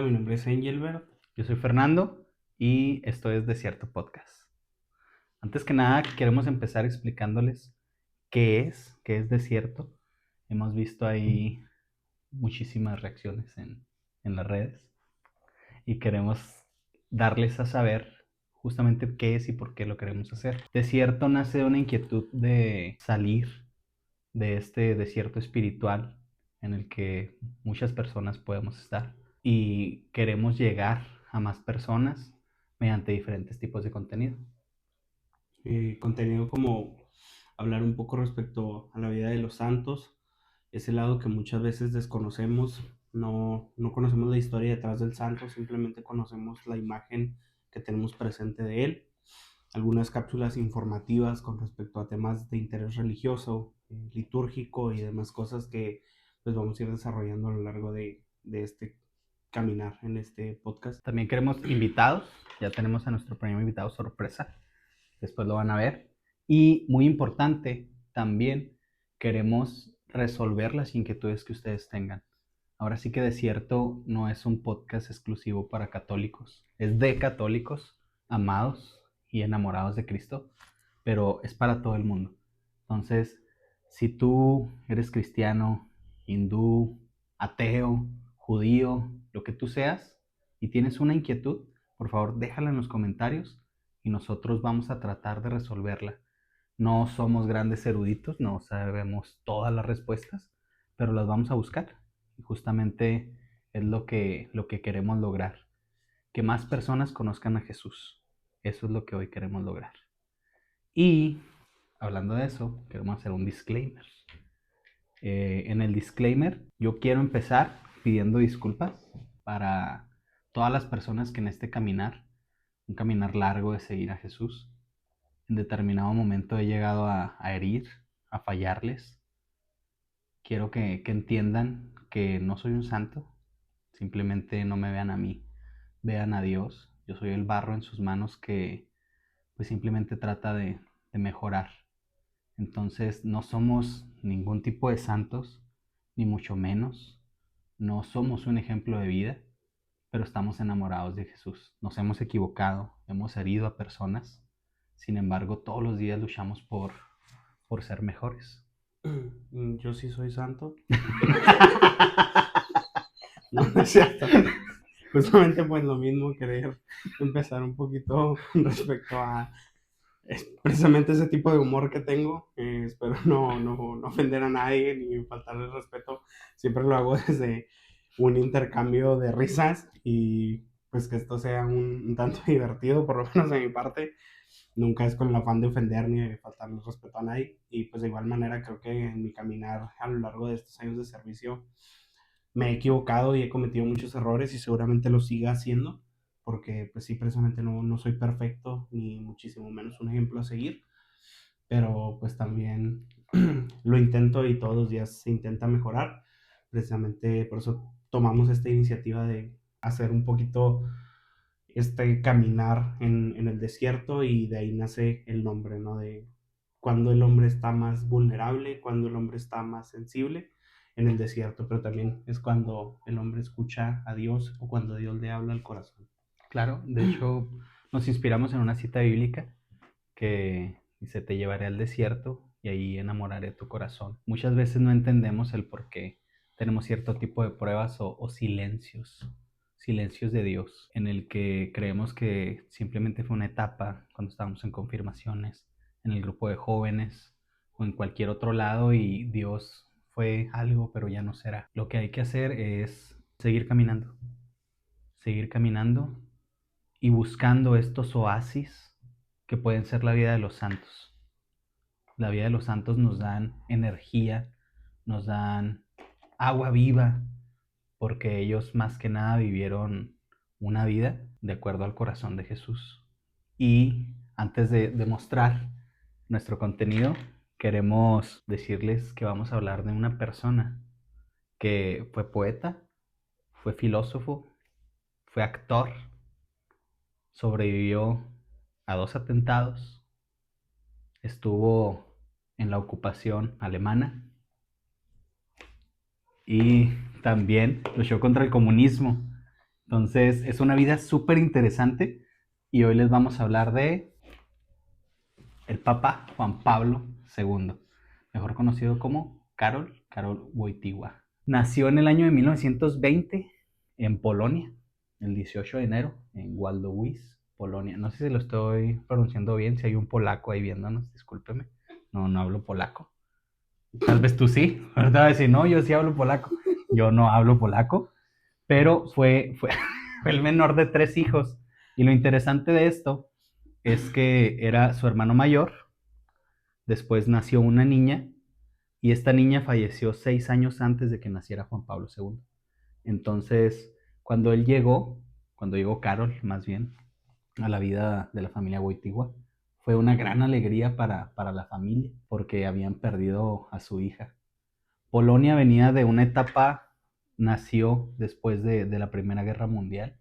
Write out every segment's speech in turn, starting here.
Hola, mi nombre es Engelbert. Yo soy Fernando y esto es Desierto Podcast. Antes que nada, queremos empezar explicándoles qué es Desierto. Hemos visto ahí muchísimas reacciones en las redes y queremos darles a saber justamente qué es y por qué lo queremos hacer. Desierto nace de una inquietud de salir de este desierto espiritual en el que muchas personas podemos estar y queremos llegar a más personas mediante diferentes tipos de contenido. Contenido como hablar un poco respecto a la vida de los santos, ese lado que muchas veces desconocemos. No conocemos la historia detrás del santo, simplemente conocemos la imagen que tenemos presente de él. Algunas cápsulas informativas con respecto a temas de interés religioso, litúrgico y demás cosas que pues vamos a ir desarrollando a lo largo de este caminar en este podcast. También queremos invitados, ya tenemos a nuestro primer invitado sorpresa, después lo van a ver. Y muy importante, también queremos resolver las inquietudes que ustedes tengan. Ahora sí que Desierto no es un podcast exclusivo para católicos, es de católicos amados y enamorados de Cristo, pero es para todo el mundo. Entonces, si tú eres cristiano, hindú, ateo, judío, lo que tú seas, y tienes una inquietud, por favor déjala en los comentarios y nosotros vamos a tratar de resolverla. No somos grandes eruditos, no sabemos todas las respuestas, pero las vamos a buscar. Y justamente es lo que queremos lograr. Que más personas conozcan a Jesús. Eso es lo que hoy queremos lograr. Y hablando de eso, queremos hacer un disclaimer. En el disclaimer, yo quiero empezar pidiendo disculpas para todas las personas que en este caminar, un caminar largo de seguir a Jesús, en determinado momento he llegado a herir, a fallarles. Quiero que entiendan que no soy un santo, simplemente no me vean a mí, vean a Dios. Yo soy el barro en sus manos que pues simplemente trata de mejorar. Entonces no somos ningún tipo de santos, ni mucho menos. No somos un ejemplo de vida, pero estamos enamorados de Jesús. Nos hemos equivocado, hemos herido a personas. Sin embargo, todos los días luchamos por ser mejores. Yo sí soy santo. No, no es cierto. Justamente pues lo mismo, querer empezar un poquito respecto a precisamente ese tipo de humor que tengo. Espero no ofender a nadie ni faltarle el respeto. Siempre lo hago desde un intercambio de risas y pues que esto sea un tanto divertido, por lo menos de mi parte. Nunca es con el afán de ofender ni de faltarle el respeto a nadie. Y pues de igual manera creo que en mi caminar a lo largo de estos años de servicio me he equivocado y he cometido muchos errores y seguramente lo siga haciendo, porque pues sí, precisamente no soy perfecto ni muchísimo menos un ejemplo a seguir, pero pues también lo intento y todos los días se intenta mejorar. Precisamente por eso tomamos esta iniciativa de hacer un poquito este caminar en el desierto y de ahí nace el nombre, ¿no? De cuando el hombre está más vulnerable, cuando el hombre está más sensible en el desierto, pero también es cuando el hombre escucha a Dios o cuando Dios le habla al corazón. Claro, de hecho nos inspiramos en una cita bíblica que dice, te llevaré al desierto y ahí enamoraré tu corazón. Muchas veces no entendemos el por qué tenemos cierto tipo de pruebas o silencios de Dios, en el que creemos que simplemente fue una etapa cuando estábamos en confirmaciones, en el grupo de jóvenes o en cualquier otro lado y Dios fue algo, pero ya no será. Lo que hay que hacer es seguir caminando y buscando estos oasis que pueden ser la vida de los santos. La vida de los santos nos dan energía, nos dan agua viva, porque ellos más que nada vivieron una vida de acuerdo al corazón de Jesús. Y antes de mostrar nuestro contenido, queremos decirles que vamos a hablar de una persona que fue poeta, fue filósofo, fue actor, sobrevivió a 2 atentados, estuvo en la ocupación alemana y también luchó contra el comunismo. Entonces, es una vida súper interesante y hoy les vamos a hablar de el Papa Juan Pablo II, mejor conocido como Karol Wojtyła. Nació en el año de 1920 en Polonia, el 18 de enero, en Waldowice, Polonia. No sé si lo estoy pronunciando bien, si hay un polaco ahí viéndonos, discúlpeme. No, no hablo polaco. Tal vez tú sí, ¿verdad? Decir, no, yo sí hablo polaco. Yo no hablo polaco, pero fue el menor de 3 hijos. Y lo interesante de esto es que era su hermano mayor, después nació una niña y esta niña falleció 6 años antes de que naciera Juan Pablo II. Entonces, cuando él llegó, cuando llegó Carol más bien, a la vida de la familia Wojtyła, fue una gran alegría para la familia porque habían perdido a su hija. Polonia venía de una etapa, nació después de la Primera Guerra Mundial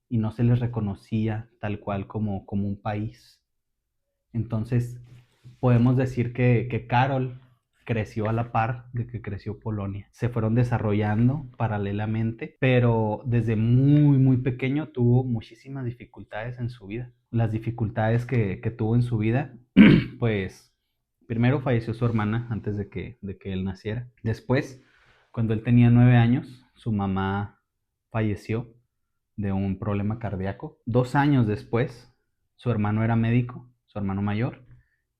y no se les reconocía tal cual como un país. Entonces, podemos decir que Karol creció a la par de que creció Polonia. Se fueron desarrollando paralelamente, pero desde muy, muy pequeño tuvo muchísimas dificultades en su vida. Las dificultades que tuvo en su vida, pues primero falleció su hermana antes de que él naciera. Después, cuando él tenía 9 años, su mamá falleció de un problema cardíaco. 2 años después, su hermano era médico, su hermano mayor,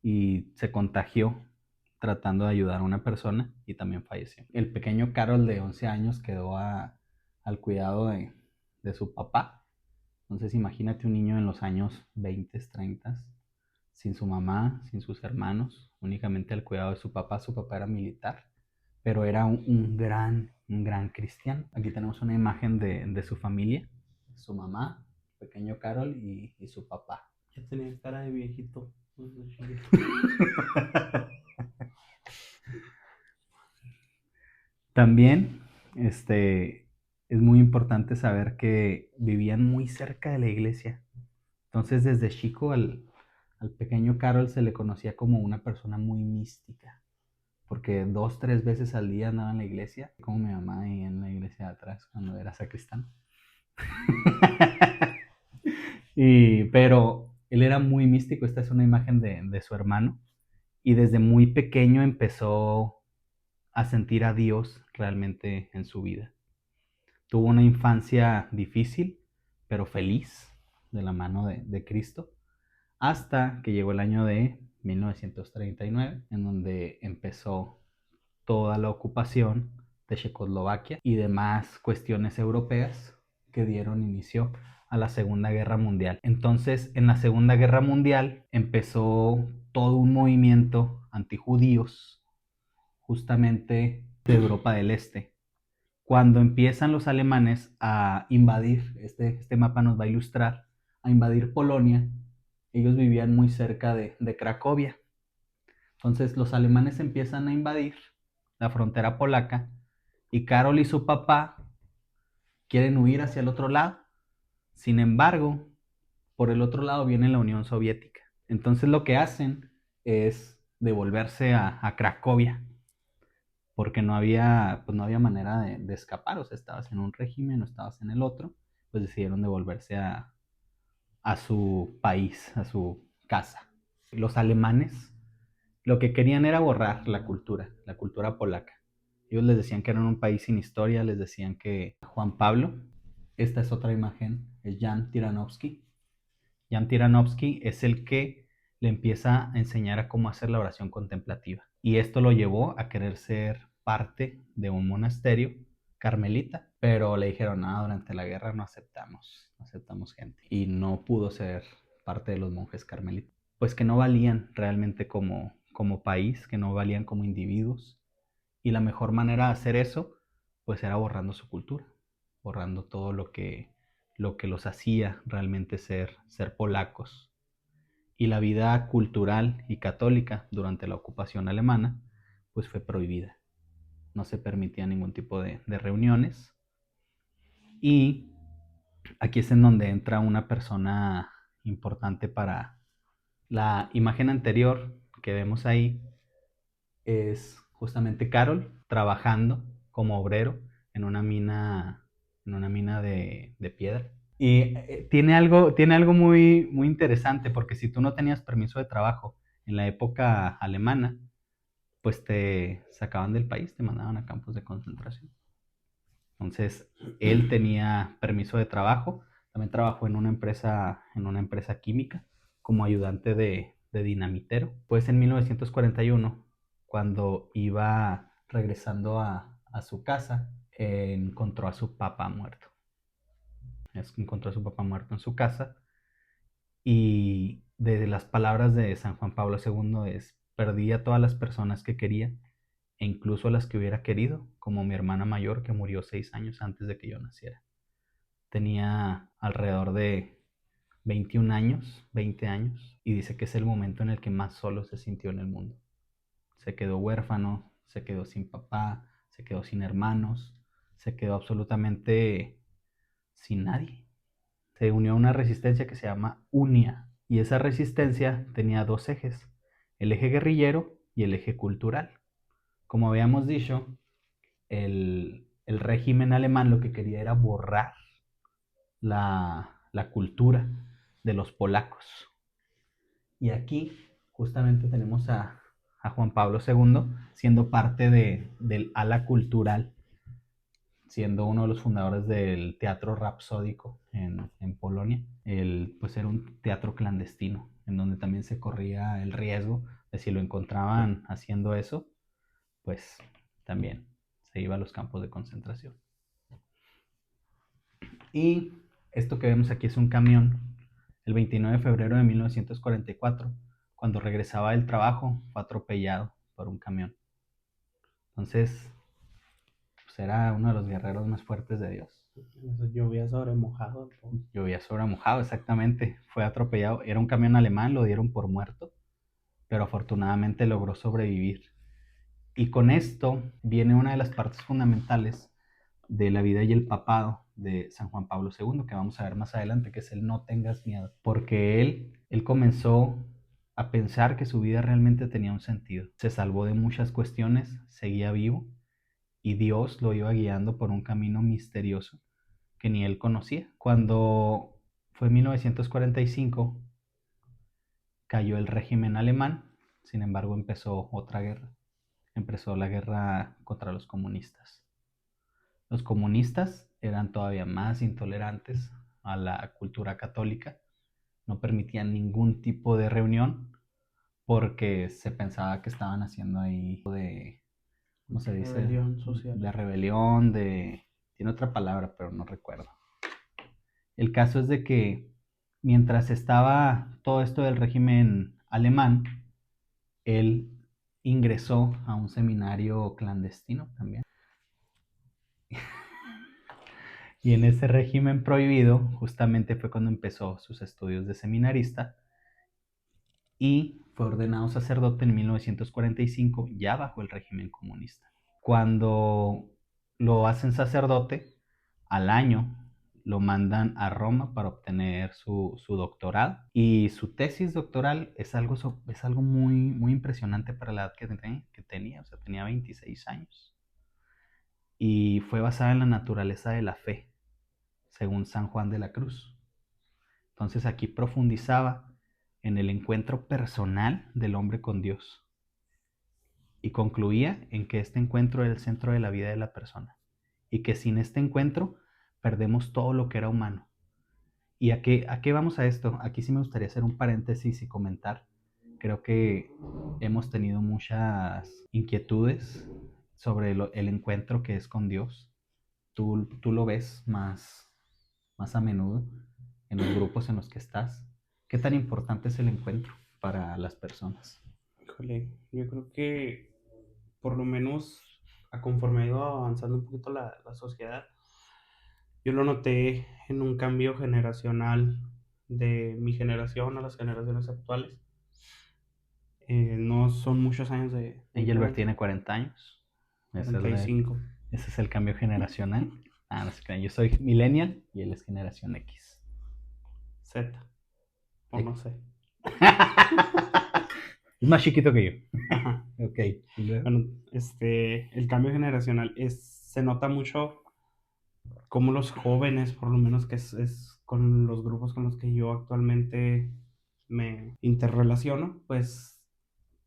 y se contagió tratando de ayudar a una persona y también falleció. El pequeño Carol de 11 años quedó al cuidado de su papá. Entonces imagínate un niño en los años 20, 30, sin su mamá, sin sus hermanos, únicamente al cuidado de su papá. Su papá era militar, pero era un gran cristiano. Aquí tenemos una imagen de su familia, su mamá, pequeño Carol y su papá. Ya tenía cara de viejito. También, es muy importante saber que vivían muy cerca de la iglesia. Entonces, desde chico al pequeño Carol se le conocía como una persona muy mística, porque 2, 3 veces al día andaba en la iglesia, como mi mamá ahí en la iglesia de atrás cuando era sacristán. Pero él era muy místico. Esta es una imagen de su hermano, y desde muy pequeño empezó a sentir a Dios realmente en su vida. Tuvo una infancia difícil, pero feliz, de la mano de Cristo, hasta que llegó el año de 1939, en donde empezó toda la ocupación de Checoslovaquia y demás cuestiones europeas que dieron inicio a la Segunda Guerra Mundial. Entonces, en la Segunda Guerra Mundial empezó todo un movimiento antijudíos, justamente de Europa del Este. Cuando empiezan los alemanes a invadir, este mapa nos va a ilustrar, a invadir Polonia, ellos vivían muy cerca de Cracovia. Entonces los alemanes empiezan a invadir la frontera polaca y Karol y su papá quieren huir hacia el otro lado. Sin embargo, por el otro lado viene la Unión Soviética. Entonces lo que hacen es devolverse a Cracovia, porque pues no había manera de escapar. O sea, estabas en un régimen o estabas en el otro, pues decidieron devolverse a su país, a su casa. Los alemanes lo que querían era borrar la cultura polaca. Ellos les decían que eran un país sin historia, les decían que Juan Pablo, esta es otra imagen, es Jan Tyranowski. Jan Tyranowski es el que le empieza a enseñar a cómo hacer la oración contemplativa. Y esto lo llevó a querer ser parte de un monasterio carmelita, pero le dijeron, no, durante la guerra no aceptamos gente. Y no pudo ser parte de los monjes carmelitas, pues que no valían realmente como país, que no valían como individuos. Y la mejor manera de hacer eso, pues era borrando su cultura, borrando todo lo que los hacía realmente ser polacos. Y la vida cultural y católica durante la ocupación alemana, pues fue prohibida. No se permitía ningún tipo de reuniones. Y aquí es en donde entra una persona importante para la imagen anterior que vemos ahí. Es justamente Karol trabajando como obrero en una mina en una mina de piedra. Y tiene algo muy, muy interesante, porque si tú no tenías permiso de trabajo en la época alemana, pues te sacaban del país, te mandaban a campos de concentración. Entonces, él tenía permiso de trabajo, también trabajó en una empresa química como ayudante de dinamitero. Pues en 1941, cuando iba regresando a su casa, encontró a su papá muerto. Encontró a su papá muerto en su casa, y de las palabras de San Juan Pablo II es: perdí a todas las personas que quería, e incluso a las que hubiera querido, como mi hermana mayor, que murió 6 años antes de que yo naciera. Tenía alrededor de 21 años, 20 años, y dice que es el momento en el que más solo se sintió en el mundo. Se quedó huérfano, se quedó sin papá, se quedó sin hermanos, se quedó absolutamente sin nadie. Se unió a una resistencia que se llama UNIA, y esa resistencia tenía dos ejes: el eje guerrillero y el eje cultural. Como habíamos dicho, el régimen alemán lo que quería era borrar la cultura de los polacos. Y aquí justamente tenemos a Juan Pablo II siendo parte del ala cultural, siendo uno de los fundadores del teatro rapsódico en Polonia. Pues era un teatro clandestino, en donde también se corría el riesgo de, si lo encontraban haciendo eso, pues también se iba a los campos de concentración. Y esto que vemos aquí es un camión. El 29 de febrero de 1944, cuando regresaba del trabajo, fue atropellado por un camión. Entonces, pues era uno de los guerreros más fuertes de Dios. Llovía sobre mojado. Llovía sobre mojado, exactamente. Fue atropellado. Era un camión alemán, lo dieron por muerto, pero afortunadamente logró sobrevivir. Y con esto viene una de las partes fundamentales de la vida y el papado de San Juan Pablo II, que vamos a ver más adelante, que es el no tengas miedo. Porque él comenzó a pensar que su vida realmente tenía un sentido. Se salvó de muchas cuestiones, seguía vivo, y Dios lo iba guiando por un camino misterioso que ni él conocía. Cuando fue 1945, cayó el régimen alemán. Sin embargo, empezó otra guerra. Empezó la guerra contra los comunistas. Los comunistas eran todavía más intolerantes a la cultura católica. No permitían ningún tipo de reunión, porque se pensaba que estaban haciendo ahí ¿cómo se dice? Rebelión social. De rebelión, tiene otra palabra, pero no recuerdo. El caso es de que mientras estaba todo esto del régimen alemán, él ingresó a un seminario clandestino también. Y en ese régimen prohibido justamente fue cuando empezó sus estudios de seminarista, y fue ordenado sacerdote en 1945, ya bajo el régimen comunista. Cuando lo hacen sacerdote, al año lo mandan a Roma para obtener su doctorado. Y su tesis doctoral es algo muy, muy impresionante para la edad que tenía. O sea, tenía 26 años. Y fue basada en la naturaleza de la fe, según San Juan de la Cruz. Entonces aquí profundizaba en el encuentro personal del hombre con Dios, y concluía en que este encuentro era el centro de la vida de la persona, y que sin este encuentro perdemos todo lo que era humano. ¿Y a qué vamos a esto? Aquí sí me gustaría hacer un paréntesis y comentar. Creo que hemos tenido muchas inquietudes sobre el encuentro que es con Dios. Tú lo ves más a menudo en los grupos en los que estás. ¿Qué tan importante es el encuentro para las personas? Híjole, yo creo que por lo menos conforme ha ido avanzando un poquito la sociedad, yo lo noté en un cambio generacional de mi generación a las generaciones actuales. No son muchos años de Engelbert diferencia. tiene 40 años. Ese 45. es el cambio generacional. No se crean. Yo soy millennial y él es generación X. Z. O no sé. Es más chiquito que yo. Ajá. Ok. Bueno, el cambio generacional se nota mucho cómo los jóvenes, por lo menos que es con los grupos con los que yo actualmente me interrelaciono, pues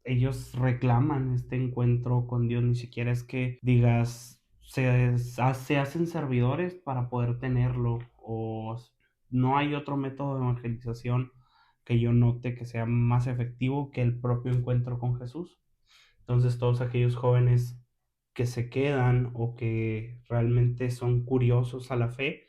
ellos reclaman este encuentro con Dios. Ni siquiera es que digas, se hacen servidores para poder tenerlo, o no hay otro método de evangelización que yo note que sea más efectivo que el propio encuentro con Jesús. Entonces todos aquellos jóvenes que se quedan o que realmente son curiosos a la fe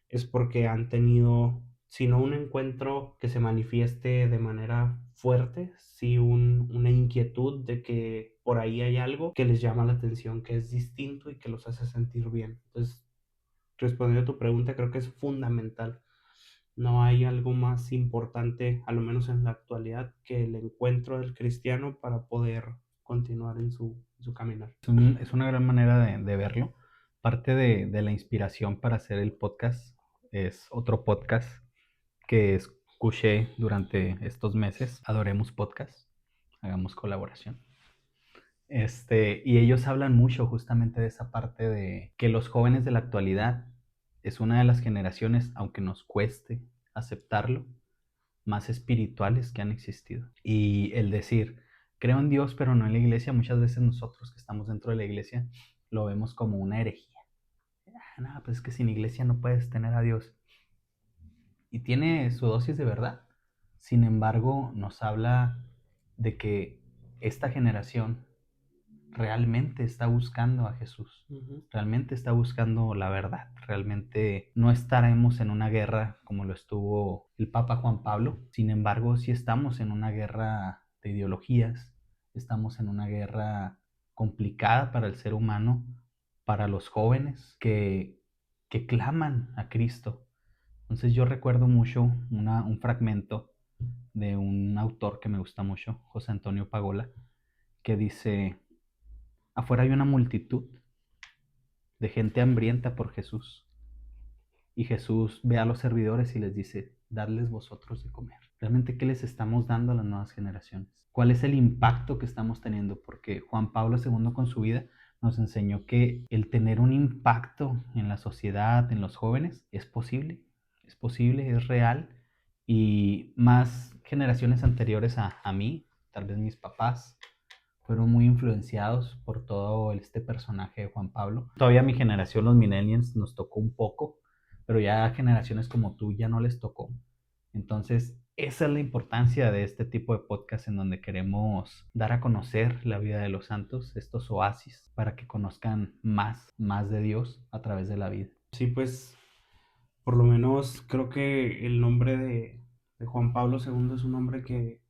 es porque han tenido, si no un encuentro que se manifieste de manera fuerte, sí una inquietud de que por ahí hay algo que les llama la atención, que es distinto y que los hace sentir bien. Entonces, respondiendo a tu pregunta, creo que es fundamental. No hay algo más importante, a lo menos en la actualidad, que el encuentro del cristiano para poder continuar en su caminar. Es una gran manera de verlo. Parte de la inspiración para hacer el podcast es otro podcast que escuché durante estos meses, Adoremos Podcast, hagamos colaboración. Y ellos hablan mucho justamente de esa parte de que los jóvenes de la actualidad es una de las generaciones, aunque nos cueste aceptarlo, más espirituales que han existido. Y el decir, creo en Dios, pero no en la iglesia, muchas veces nosotros que estamos dentro de la iglesia lo vemos como una herejía. Ah, no, pues es que sin iglesia no puedes tener a Dios. Y tiene su dosis de verdad. Sin embargo, nos habla de que esta generación realmente está buscando a Jesús, realmente está buscando la verdad, realmente no estaremos en una guerra como lo estuvo el Papa Juan Pablo. Sin embargo, sí estamos en una guerra de ideologías, estamos en una guerra complicada para el ser humano, para los jóvenes que claman a Cristo. Entonces yo recuerdo mucho un fragmento de un autor que me gusta mucho, José Antonio Pagola, que dice: afuera hay una multitud de gente hambrienta por Jesús. Y Jesús ve a los servidores y les dice, dadles vosotros de comer. ¿Realmente qué les estamos dando a las nuevas generaciones? ¿Cuál es el impacto que estamos teniendo? Porque Juan Pablo II con su vida nos enseñó que el tener un impacto en la sociedad, en los jóvenes, es posible, es real. Y más generaciones anteriores a mí, tal vez mis papás, fueron muy influenciados por todo este personaje de Juan Pablo. Todavía mi generación, los millennials, nos tocó un poco, pero ya generaciones como tú ya no les tocó. Entonces, esa es la importancia de este tipo de podcast en donde queremos dar a conocer la vida de los santos, estos oasis, para que conozcan más de Dios a través de la vida. Sí, pues por lo menos creo que el nombre de Juan Pablo II es un nombre que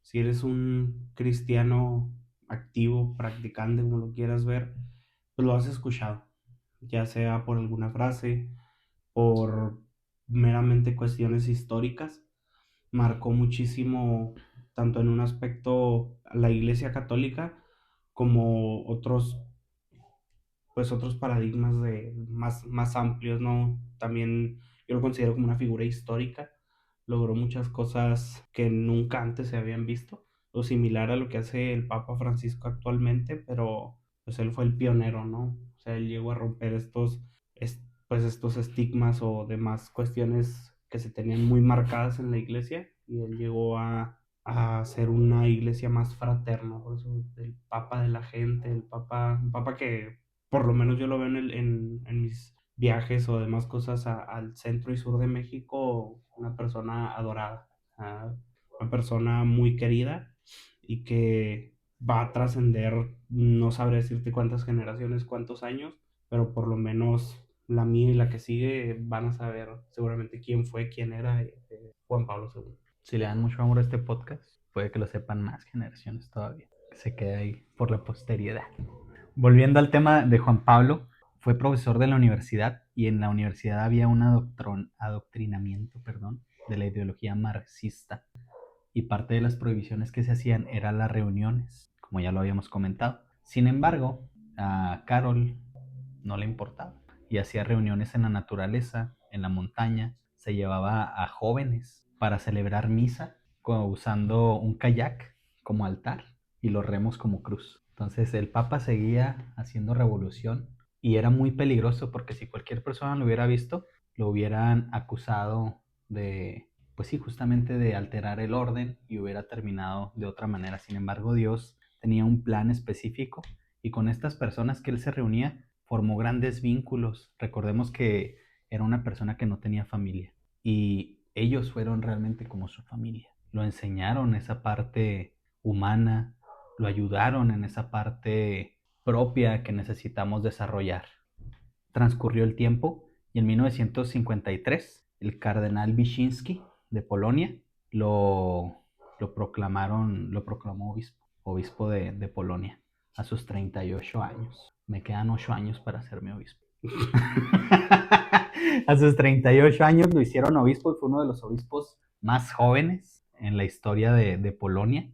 si eres un cristiano activo, practicante, como lo quieras ver, pues lo has escuchado, ya sea por alguna frase, por meramente cuestiones históricas. Marcó muchísimo tanto en un aspecto la Iglesia Católica como otros paradigmas más amplios, ¿no? También yo lo considero como una figura histórica. Logró muchas cosas que nunca antes se habían visto, o similar a lo que hace el Papa Francisco actualmente, pero pues él fue el pionero, ¿no? O sea, él llegó a romper pues estos estigmas o demás cuestiones que se tenían muy marcadas en la iglesia, y él llegó a hacer una iglesia más fraterna, por eso el Papa de la gente, un Papa que por lo menos yo lo veo en mis viajes o demás cosas al centro y sur de México, una persona adorada, una persona muy querida y que va a trascender, no sabré decirte cuántas generaciones, cuántos años, pero por lo menos la mía y la que sigue van a saber seguramente quién fue, quién era Juan Pablo II. Si le dan mucho amor a este podcast, puede que lo sepan más generaciones todavía, que se quede ahí por la posteridad. Volviendo al tema de Juan Pablo, fue profesor de la universidad y en la universidad había un adoctrinamiento, de la ideología marxista, y parte de las prohibiciones que se hacían eran las reuniones, como ya lo habíamos comentado. Sin embargo, a Carol no le importaba y hacía reuniones en la naturaleza, en la montaña, se llevaba a jóvenes para celebrar misa usando un kayak como altar y los remos como cruz. Entonces el Papa seguía haciendo revolución y era muy peligroso porque si cualquier persona lo hubiera visto, lo hubieran acusado de, pues sí, justamente de alterar el orden y hubiera terminado de otra manera. Sin embargo, Dios tenía un plan específico y con estas personas que él se reunía formó grandes vínculos. Recordemos que era una persona que no tenía familia y ellos fueron realmente como su familia. Lo enseñaron esa parte humana, lo ayudaron en esa parte propia que necesitamos desarrollar. Transcurrió el tiempo y en 1953 el cardenal Wyszynski de Polonia lo proclamó obispo de Polonia a sus 38 años. Me quedan 8 años para hacerme obispo. A sus 38 años lo hicieron obispo y fue uno de los obispos más jóvenes en la historia de Polonia.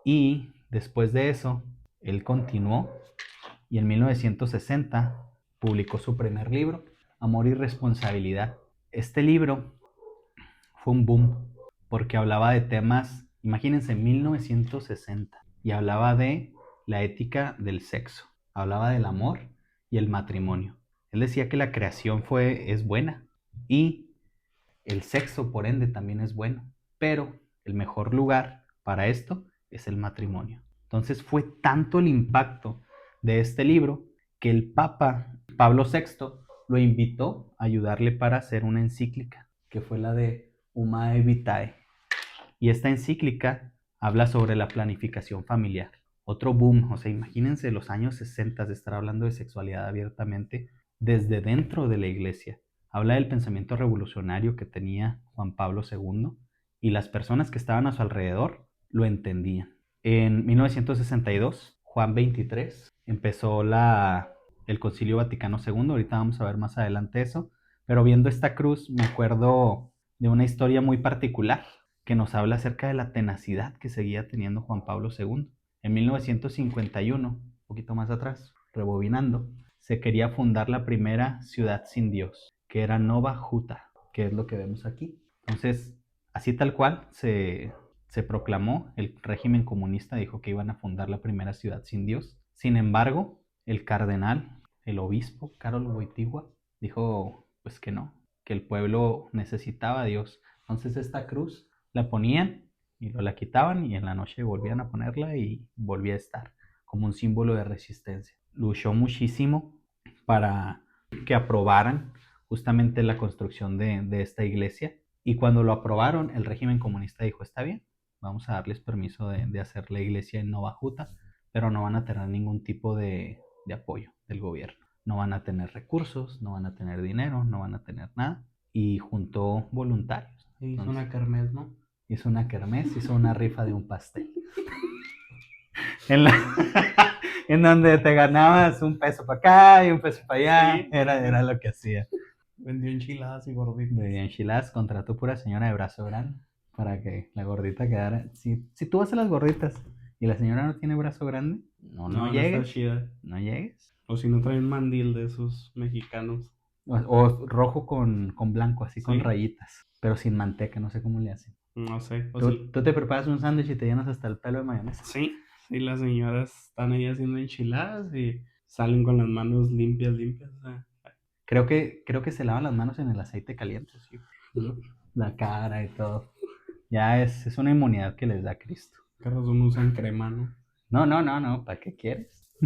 Y después de eso, él continuó y en 1960 publicó su primer libro, Amor y Responsabilidad. Este libro fue un boom porque hablaba de temas, imagínense, 1960, y hablaba de la ética del sexo, hablaba del amor y el matrimonio. Él decía que la creación es buena y el sexo, por ende, también es bueno, pero el mejor lugar para esto es el matrimonio. Entonces fue tanto el impacto de este libro que el Papa Pablo VI lo invitó a ayudarle para hacer una encíclica, que fue la de Humae Vitae. Y esta encíclica habla sobre la planificación familiar. Otro boom, o sea, imagínense los años 60 de estar hablando de sexualidad abiertamente desde dentro de la iglesia. Habla del pensamiento revolucionario que tenía Juan Pablo II y las personas que estaban a su alrededor lo entendían. En 1962, Juan XXIII empezó el Concilio Vaticano II, ahorita vamos a ver más adelante eso, pero viendo esta cruz me acuerdo de una historia muy particular que nos habla acerca de la tenacidad que seguía teniendo Juan Pablo II. En 1951, un poquito más atrás, rebobinando, se quería fundar la primera ciudad sin Dios, que era Nova Juta, que es lo que vemos aquí. Entonces, así tal cual se proclamó, el régimen comunista dijo que iban a fundar la primera ciudad sin Dios. Sin embargo, el cardenal, el obispo, Karol Wojtyła, dijo pues que no, que el pueblo necesitaba a Dios. Entonces esta cruz la ponían y la quitaban y en la noche volvían a ponerla y volvía a estar como un símbolo de resistencia. Luchó muchísimo para que aprobaran justamente la construcción de esta iglesia y cuando lo aprobaron el régimen comunista dijo está bien, vamos a darles permiso de hacer la iglesia en Nova Juta, pero no van a tener ningún tipo de apoyo del gobierno. No van a tener recursos, no van a tener dinero, no van a tener nada. Y juntó voluntarios. Hizo una kermés, ¿no? Hizo una kermés, hizo una rifa de un pastel. en, la, en donde te ganabas un peso para acá y un peso para allá. Sí. Era lo que hacía. Vendió enchiladas y gorditas. Vendió enchiladas, contrató pura señora de brazo grande para que la gordita quedara. Si tú vas a las gorditas y la señora no tiene brazo grande, no llegues. Está chida. No llegues. O si no trae un mandil de esos mexicanos. O rojo con blanco, así, ¿sí? Con rayitas, pero sin manteca, no sé cómo le hacen. No sé. ¿Tú te preparas un sándwich y te llenas hasta el pelo de mayonesa? Sí, las señoras están ahí haciendo enchiladas y salen con las manos limpias. Creo que se lavan las manos en el aceite caliente, sí. La cara y todo. Ya es una inmunidad que les da Cristo. ¿Qué razón usan crema, no? No, ¿para qué quieres?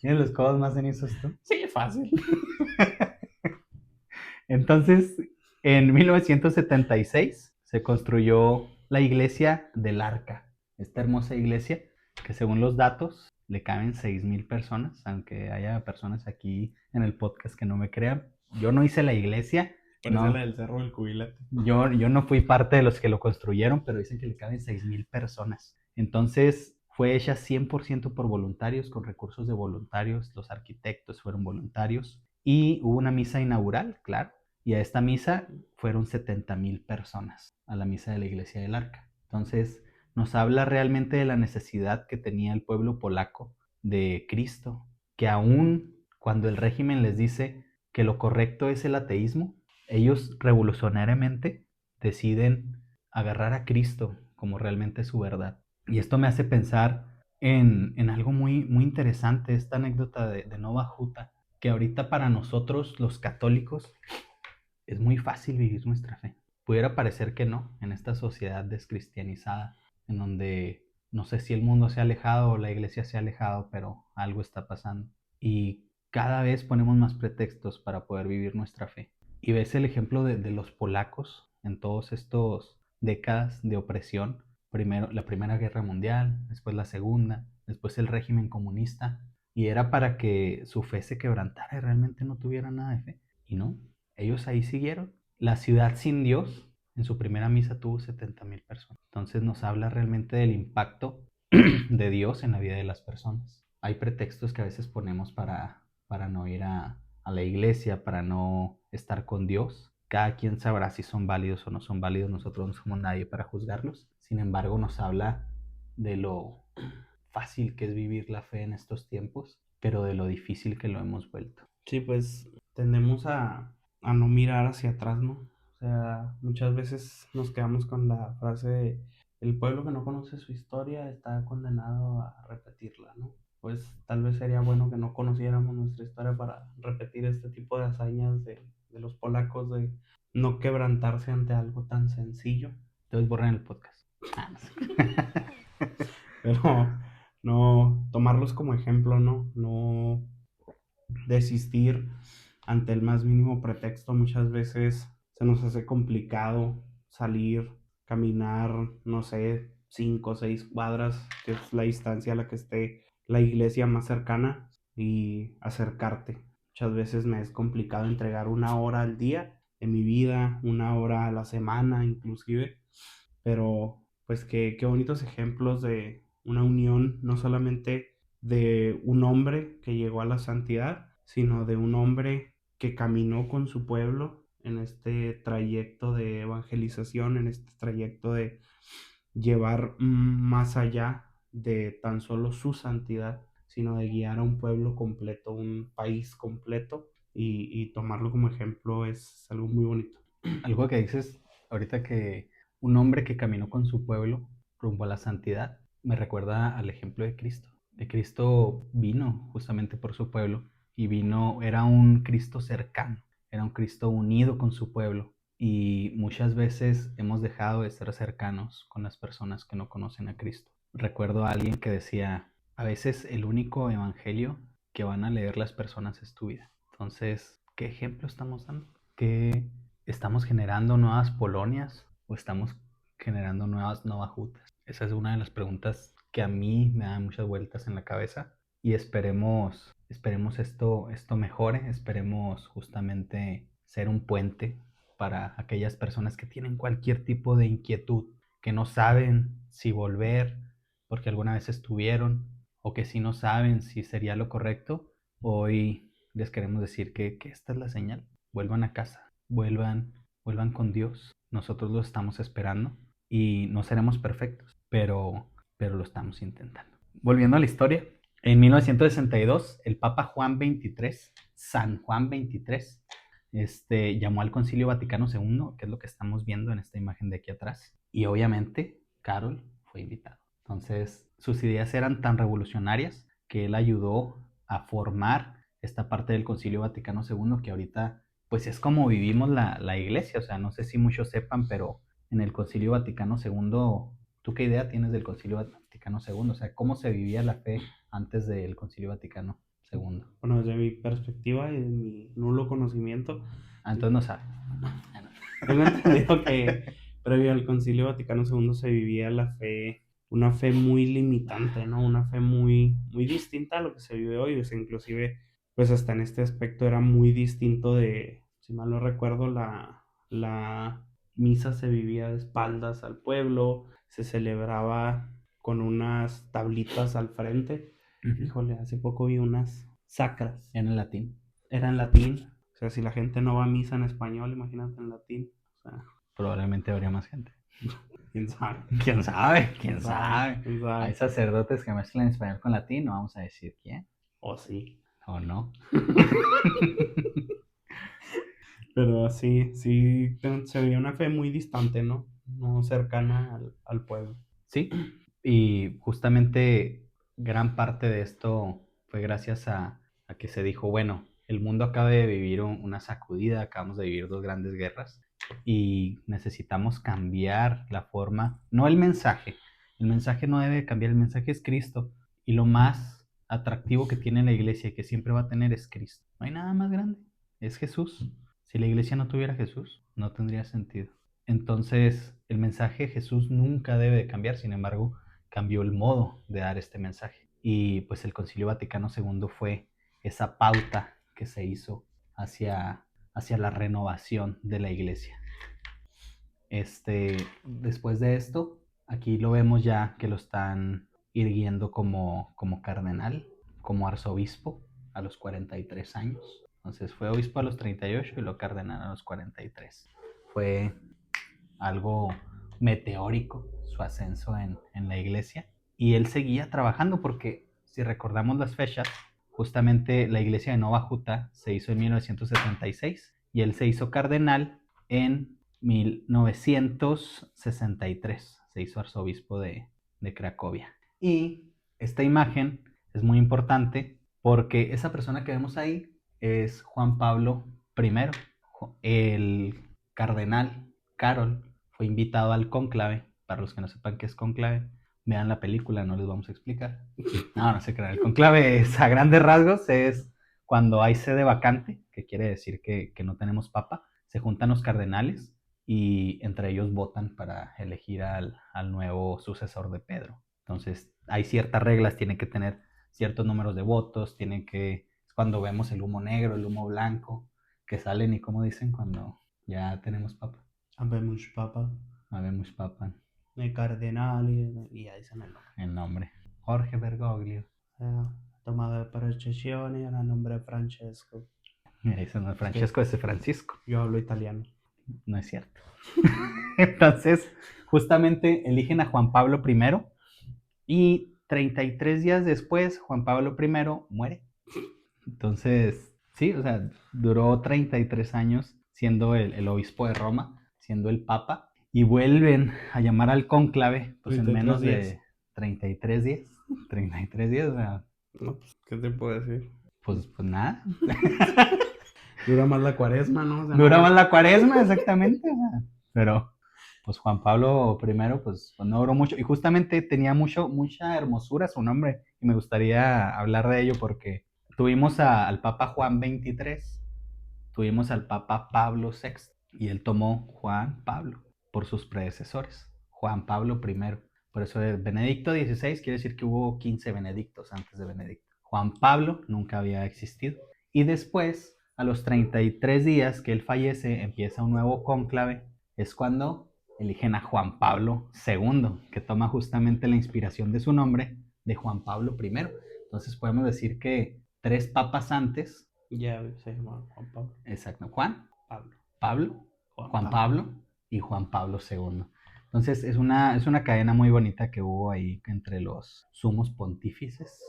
¿Tienes los codos más cenizos tú? Sí, fácil. Entonces, en 1976 se construyó la iglesia del Arca. Esta hermosa iglesia que según los datos le caben 6,000 personas, aunque haya personas aquí en el podcast que no me crean. Yo no hice la iglesia. Parece la del Cerro del Cubilete. Yo no fui parte de los que lo construyeron, pero dicen que le caben 6,000 personas. Entonces fue hecha 100% por voluntarios, con recursos de voluntarios. Los arquitectos fueron voluntarios. Y hubo una misa inaugural, claro. Y a esta misa fueron 70,000 personas, a la misa de la iglesia del Arca. Entonces nos habla realmente de la necesidad que tenía el pueblo polaco de Cristo, que aún cuando el régimen les dice que lo correcto es el ateísmo, ellos revolucionariamente deciden agarrar a Cristo como realmente su verdad. Y esto me hace pensar en algo muy, muy interesante, esta anécdota de Nova Juta, que ahorita para nosotros los católicos es muy fácil vivir nuestra fe. Pudiera parecer que no, en esta sociedad descristianizada, en donde no sé si el mundo se ha alejado o la iglesia se ha alejado, pero algo está pasando. Y cada vez ponemos más pretextos para poder vivir nuestra fe. Y ves el ejemplo de los polacos en todos estos décadas de opresión. Primero la Primera Guerra Mundial, después la Segunda, después el régimen comunista. Y era para que su fe se quebrantara y realmente no tuviera nada de fe. Y no, ellos ahí siguieron. La ciudad sin Dios, en su primera misa tuvo 70,000 personas. Entonces nos habla realmente del impacto de Dios en la vida de las personas. Hay pretextos que a veces ponemos para no ir a la iglesia, para no estar con Dios. Cada quien sabrá si son válidos o no son válidos. Nosotros no somos nadie para juzgarlos. Sin embargo, nos habla de lo fácil que es vivir la fe en estos tiempos, pero de lo difícil que lo hemos vuelto. Sí, pues tendemos a no mirar hacia atrás, ¿no? O sea, muchas veces nos quedamos con la frase de el pueblo que no conoce su historia está condenado a repetirla, ¿no? Pues tal vez sería bueno que no conociéramos nuestra historia para repetir este tipo de hazañas de los polacos, de no quebrantarse ante algo tan sencillo. Entonces borren el podcast. No sé. Pero no tomarlos como ejemplo, ¿no? No desistir ante el más mínimo pretexto. Muchas veces se nos hace complicado salir, caminar, no sé, 5 o 6 cuadras, que es la distancia a la que esté la iglesia más cercana, y acercarte. Muchas veces me es complicado entregar 1 hora al día de mi vida, 1 hora a la semana inclusive, pero pues qué bonitos ejemplos de una unión, no solamente de un hombre que llegó a la santidad, sino de un hombre que caminó con su pueblo en este trayecto de evangelización, en este trayecto de llevar más allá de tan solo su santidad, sino de guiar a un pueblo completo, un país completo, y tomarlo como ejemplo es algo muy bonito. Algo que dices ahorita, que un hombre que caminó con su pueblo rumbo a la santidad, me recuerda al ejemplo de Cristo. De Cristo vino justamente por su pueblo y vino, era un Cristo cercano, era un Cristo unido con su pueblo. Y muchas veces hemos dejado de ser cercanos con las personas que no conocen a Cristo. Recuerdo a alguien que decía, a veces el único evangelio que van a leer las personas es tu vida. Entonces, ¿qué ejemplo estamos dando? ¿Qué estamos generando nuevas Polonias o estamos generando nuevas Novajutas? Esa es una de las preguntas que a mí me dan muchas vueltas en la cabeza, y esperemos esto mejore, esperemos justamente ser un puente para aquellas personas que tienen cualquier tipo de inquietud, que no saben si volver porque alguna vez estuvieron, o que si no saben si sería lo correcto. Hoy les queremos decir que esta es la señal. Vuelvan a casa, vuelvan con Dios. Nosotros lo estamos esperando y no seremos perfectos, pero lo estamos intentando. Volviendo a la historia, en 1962 el Papa Juan XXIII, San Juan XXIII, llamó al Concilio Vaticano II, que es lo que estamos viendo en esta imagen de aquí atrás, y obviamente Carol fue invitado. Entonces sus ideas eran tan revolucionarias que él ayudó a formar esta parte del Concilio Vaticano II, que ahorita pues es como vivimos la iglesia. O sea, no sé si muchos sepan, pero en el Concilio Vaticano II, ¿tú qué idea tienes del Concilio Vaticano II? O sea, ¿cómo se vivía la fe antes del Concilio Vaticano II? Bueno, desde mi perspectiva y de mi nulo conocimiento, Entonces no sabes. tengo entendido que previo al Concilio Vaticano II se vivía la fe, una fe muy limitante, ¿no? Una fe muy, muy distinta a lo que se vive hoy. O sea, inclusive, pues hasta en este aspecto era muy distinto de, si mal no recuerdo, la misa se vivía de espaldas al pueblo, se celebraba con unas tablitas al frente. Híjole, hace poco vi unas sacras. En el latín. Era en latín. O sea, si la gente no va a misa en español, imagínate en latín. O sea, Probablemente habría más gente. quién sabe. ¿Quién sabe? ¿Quién sabe? ¿Quién sabe? Hay sacerdotes que mezclan español con latín, no vamos a decir quién. O sí. O no. Pero sí, sí, se veía una fe muy distante, ¿no? No cercana al pueblo. Sí, y justamente gran parte de esto fue gracias a que se dijo, bueno, el mundo acaba de vivir una sacudida, acabamos de vivir dos grandes guerras y necesitamos cambiar la forma, no el mensaje no debe cambiar, el mensaje es Cristo y lo más atractivo que tiene la iglesia y que siempre va a tener es Cristo. No hay nada más grande, es Jesús. Si la iglesia no tuviera Jesús, no tendría sentido. Entonces, el mensaje de Jesús nunca debe de cambiar, sin embargo, cambió el modo de dar este mensaje. Y pues el Concilio Vaticano II fue esa pauta que se hizo hacia la renovación de la iglesia. Después de esto, aquí lo vemos ya que lo están irguiendo como cardenal, como arzobispo a los 43 años. Entonces fue obispo a los 38 y lo cardenal a los 43. Fue algo meteórico su ascenso en la iglesia. Y él seguía trabajando porque, si recordamos las fechas, justamente la iglesia de Nova Juta se hizo en 1976 y él se hizo cardenal en 1963. Se hizo arzobispo de Cracovia. Y esta imagen es muy importante porque esa persona que vemos ahí es Juan Pablo I, el cardenal Carol fue invitado al cónclave. Para los que no sepan qué es cónclave, vean la película, no les vamos a explicar. No se crean. El cónclave es, a grandes rasgos, es cuando hay sede vacante, que quiere decir que no tenemos papa, se juntan los cardenales y entre ellos votan para elegir al nuevo sucesor de Pedro. Entonces, hay ciertas reglas, tienen que tener ciertos números de votos, tienen que, es cuando vemos el humo negro, el humo blanco, que salen y como dicen cuando ya tenemos papa. Habemos papa, Habemos papa, el cardenal y ahí se me lo. el nombre. Jorge Bergoglio. Tomado procesione en el nombre de Francesco. Mira, ese no es Francesco, ese es Francisco. Yo hablo italiano. No es cierto. Entonces, justamente eligen a Juan Pablo I y 33 días después Juan Pablo I muere. Entonces, sí, o sea, duró 33 años siendo el obispo de Roma, siendo el papa, y vuelven a llamar al cónclave pues en 33 menos días. de 33 días. 33 días, o sea, No, pues, ¿qué te puedo decir? pues nada. Dura más la cuaresma, ¿no? O sea, Dura no- más la cuaresma, exactamente. O sea, pero, pues Juan Pablo I, pues no duró mucho. Y justamente tenía mucha hermosura su nombre. Y me gustaría hablar de ello porque tuvimos al Papa Juan XXIII, tuvimos al Papa Pablo VI. Y él tomó Juan Pablo por sus predecesores. Juan Pablo I. Por eso Benedicto XVI quiere decir que hubo 15 Benedictos antes de Benedicto. Juan Pablo nunca había existido. Y después, a los 33 días que él fallece, empieza un nuevo cónclave. Es cuando eligen a Juan Pablo II, que toma justamente la inspiración de su nombre, de Juan Pablo I. Entonces podemos decir que 3 papas antes. Ya se llama Juan Pablo. Exacto. Juan, Pablo. Pablo, Juan Pablo y Juan Pablo II. Entonces es una cadena muy bonita que hubo ahí entre los sumos pontífices.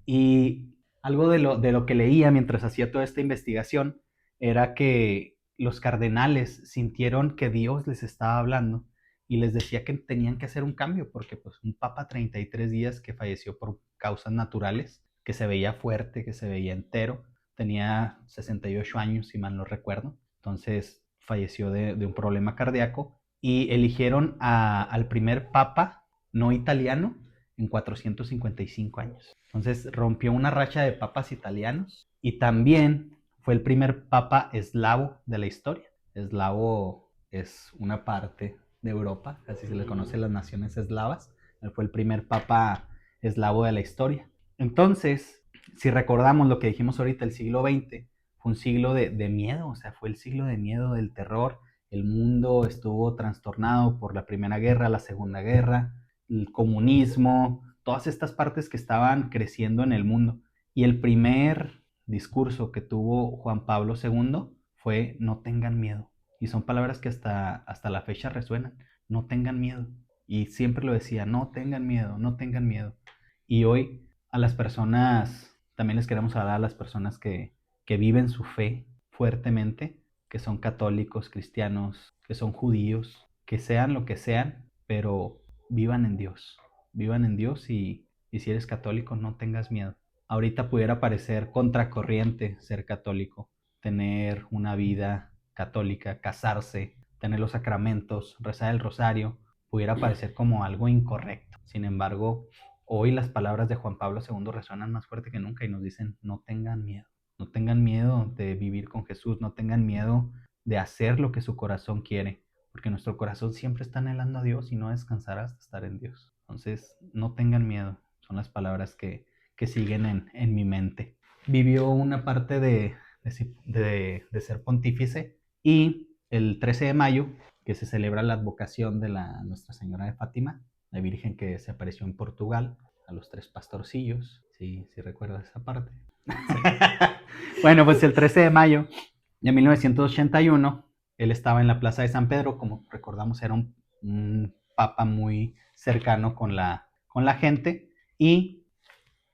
Y algo de lo que leía mientras hacía toda esta investigación era que los cardenales sintieron que Dios les estaba hablando y les decía que tenían que hacer un cambio porque pues un papa 33 días que falleció por causas naturales, que se veía fuerte, que se veía entero, tenía 68 años si mal no recuerdo, entonces falleció de un problema cardíaco y eligieron al primer papa no italiano en 455 años. Entonces rompió una racha de papas italianos y también fue el primer papa eslavo de la historia. Eslavo es una parte de Europa, así se le conoce a las naciones eslavas. Él fue el primer papa eslavo de la historia. Entonces, si recordamos lo que dijimos ahorita, el siglo XX fue un siglo de miedo, o sea, fue el siglo de miedo, del terror. El mundo estuvo trastornado por la Primera Guerra, la Segunda Guerra, el comunismo, todas estas partes que estaban creciendo en el mundo. Y el primer discurso que tuvo Juan Pablo II fue no tengan miedo. Y son palabras que hasta la fecha resuenan. No tengan miedo. Y siempre lo decía, no tengan miedo, no tengan miedo. Y hoy a las personas, también les queremos hablar a las personas que viven su fe fuertemente, que son católicos, cristianos, que son judíos, que sean lo que sean, pero vivan en Dios y Y si eres católico, no tengas miedo. Ahorita pudiera parecer contracorriente ser católico, tener una vida católica, casarse, tener los sacramentos, rezar el rosario, pudiera parecer como algo incorrecto. Sin embargo, hoy las palabras de Juan Pablo II resuenan más fuerte que nunca y nos dicen, no tengan miedo. No tengan miedo de vivir con Jesús, no tengan miedo de hacer lo que su corazón quiere, porque nuestro corazón siempre está anhelando a Dios y no descansará hasta estar en Dios. Entonces, no tengan miedo, son las palabras que siguen en mi mente. Vivió una parte de ser pontífice y el 13 de mayo, que se celebra la advocación de Nuestra Señora de Fátima, la Virgen que se apareció en Portugal, a los 3 pastorcillos, si recuerdas esa parte. Bueno, pues el 13 de mayo de 1981, él estaba en la Plaza de San Pedro, como recordamos era un papa muy cercano con la gente, y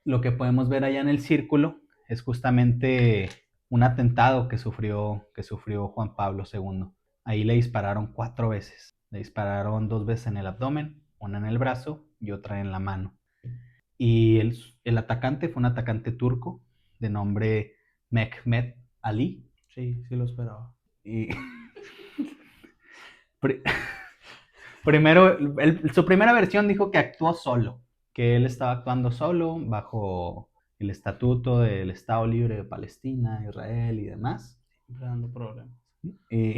lo que podemos ver allá en el círculo es justamente un atentado que sufrió Juan Pablo II. Ahí le dispararon 4 veces. Le dispararon 2 veces en el abdomen, una en el brazo y otra en la mano. Y el atacante fue un atacante turco de nombre Mehmet Ali. Sí, sí lo esperaba. Y primero, su primera versión dijo que actuó solo, que él estaba actuando solo bajo el estatuto del Estado Libre de Palestina, Israel y demás. Siempre dando problemas. Y,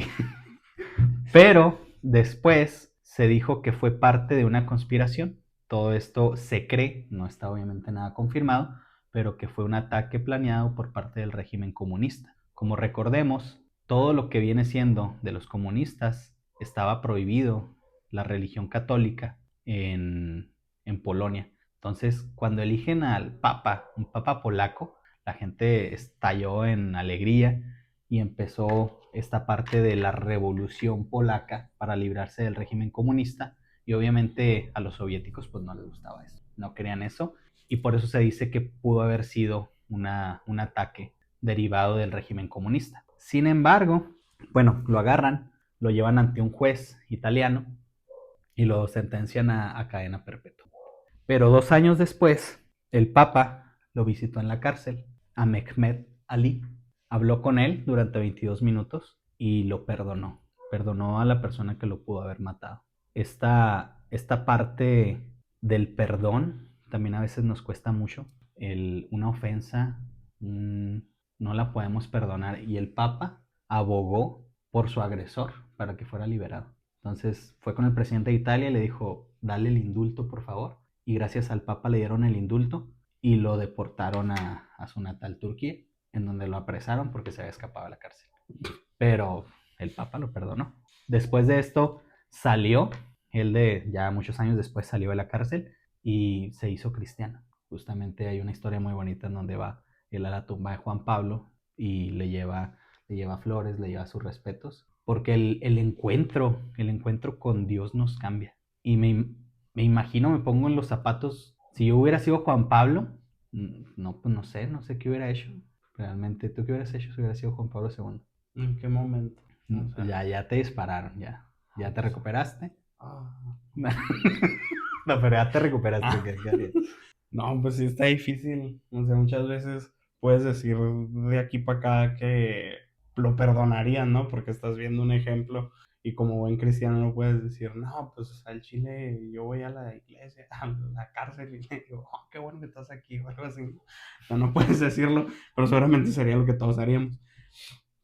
pero después se dijo que fue parte de una conspiración. Todo esto se cree, no está obviamente nada confirmado, pero que fue un ataque planeado por parte del régimen comunista. Como recordemos, todo lo que viene siendo de los comunistas estaba prohibido, la religión católica en Polonia. Entonces, cuando eligen al papa, un papa polaco, la gente estalló en alegría y empezó esta parte de la revolución polaca para librarse del régimen comunista, y obviamente a los soviéticos pues no les gustaba eso, no querían eso, y por eso se dice que pudo haber sido un ataque derivado del régimen comunista. Sin embargo, bueno, lo agarran, lo llevan ante un juez italiano y lo sentencian a cadena perpetua. Pero 2 años después, el Papa lo visitó en la cárcel, a Mehmet Ali, habló con él durante 22 minutos y lo perdonó. Perdonó a la persona que lo pudo haber matado. Esta parte del perdón también a veces nos cuesta mucho. Una ofensa no la podemos perdonar y el Papa abogó por su agresor para que fuera liberado. Entonces fue con el presidente de Italia y le dijo, dale el indulto por favor. Y gracias al Papa le dieron el indulto y lo deportaron a su natal Turquía, en donde lo apresaron porque se había escapado de la cárcel. Pero el Papa lo perdonó. Después de esto salió, ya muchos años después salió de la cárcel y se hizo cristiano. Justamente hay una historia muy bonita en donde va él a la tumba de Juan Pablo y le lleva flores, le lleva sus respetos, porque el encuentro con Dios nos cambia. Y me imagino, me pongo en los zapatos, si yo hubiera sido Juan Pablo, no, pues no sé qué hubiera hecho. Realmente, ¿tú qué hubieras hecho si hubiera sido Juan Pablo II? ¿En qué momento? O sea, ya te dispararon, ya te recuperaste. No, pero ya te recuperaste. ¿Qué harías? No, pues sí está difícil. O sea, muchas veces puedes decir de aquí para acá que lo perdonarían, ¿no? Porque estás viendo un ejemplo y como buen cristiano no puedes decir, no, pues al Chile yo voy a la iglesia, a la cárcel y le digo, oh, qué bueno que estás aquí o algo así. O sea, no puedes decirlo, pero seguramente sería lo que todos haríamos.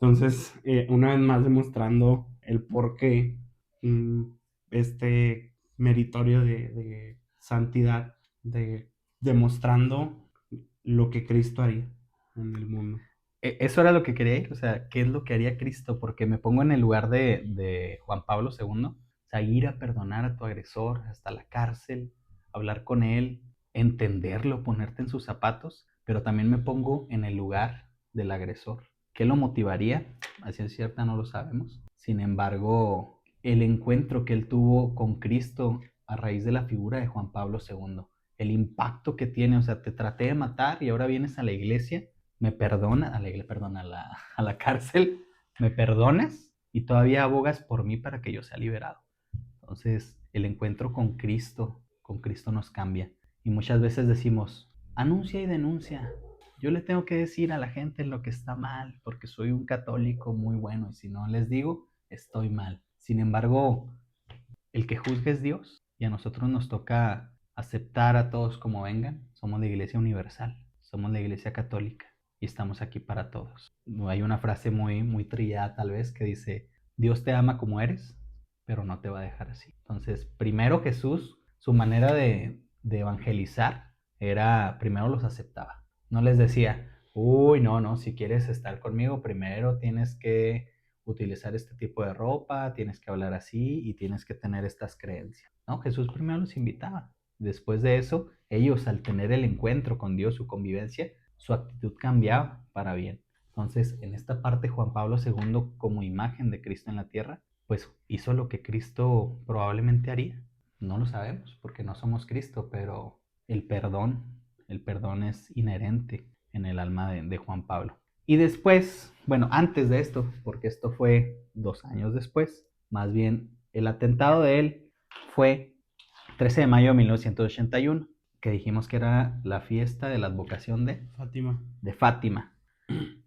Entonces, una vez más demostrando el por qué este meritorio de santidad, demostrando lo que Cristo haría en el mundo. Eso era lo que quería ir, o sea, ¿qué es lo que haría Cristo? Porque me pongo en el lugar de Juan Pablo II, o sea, ir a perdonar a tu agresor hasta la cárcel, hablar con él, entenderlo, ponerte en sus zapatos, pero también me pongo en el lugar del agresor. ¿Qué lo motivaría? A ciencia cierta no lo sabemos. Sin embargo, el encuentro que él tuvo con Cristo a raíz de la figura de Juan Pablo II, el impacto que tiene, o sea, te traté de matar y ahora vienes a la iglesia, me perdona, a la cárcel, me perdonas y todavía abogas por mí para que yo sea liberado. Entonces, el encuentro con Cristo nos cambia. Y muchas veces decimos, anuncia y denuncia. Yo le tengo que decir a la gente lo que está mal, porque soy un católico muy bueno y si no les digo, estoy mal. Sin embargo, el que juzga es Dios y a nosotros nos toca aceptar a todos como vengan. Somos la Iglesia Universal, somos la Iglesia Católica y estamos aquí para todos. Hay una frase muy trillada tal vez que dice, Dios te ama como eres, pero no te va a dejar así. Entonces, primero Jesús, su manera de evangelizar era, primero los aceptaba. No les decía, uy, no, si quieres estar conmigo, primero tienes que utilizar este tipo de ropa, tienes que hablar así y tienes que tener estas creencias. No, Jesús primero los invitaba. Después de eso, ellos al tener el encuentro con Dios, su convivencia, su actitud cambiaba para bien. Entonces, en esta parte, Juan Pablo II, como imagen de Cristo en la tierra, pues hizo lo que Cristo probablemente haría. No lo sabemos porque no somos Cristo, pero el perdón es inherente en el alma de Juan Pablo. Y después, bueno, antes de esto, porque esto fue 2 años después, más bien el atentado de él fue 13 de mayo de 1981, que dijimos que era la fiesta de la advocación de Fátima.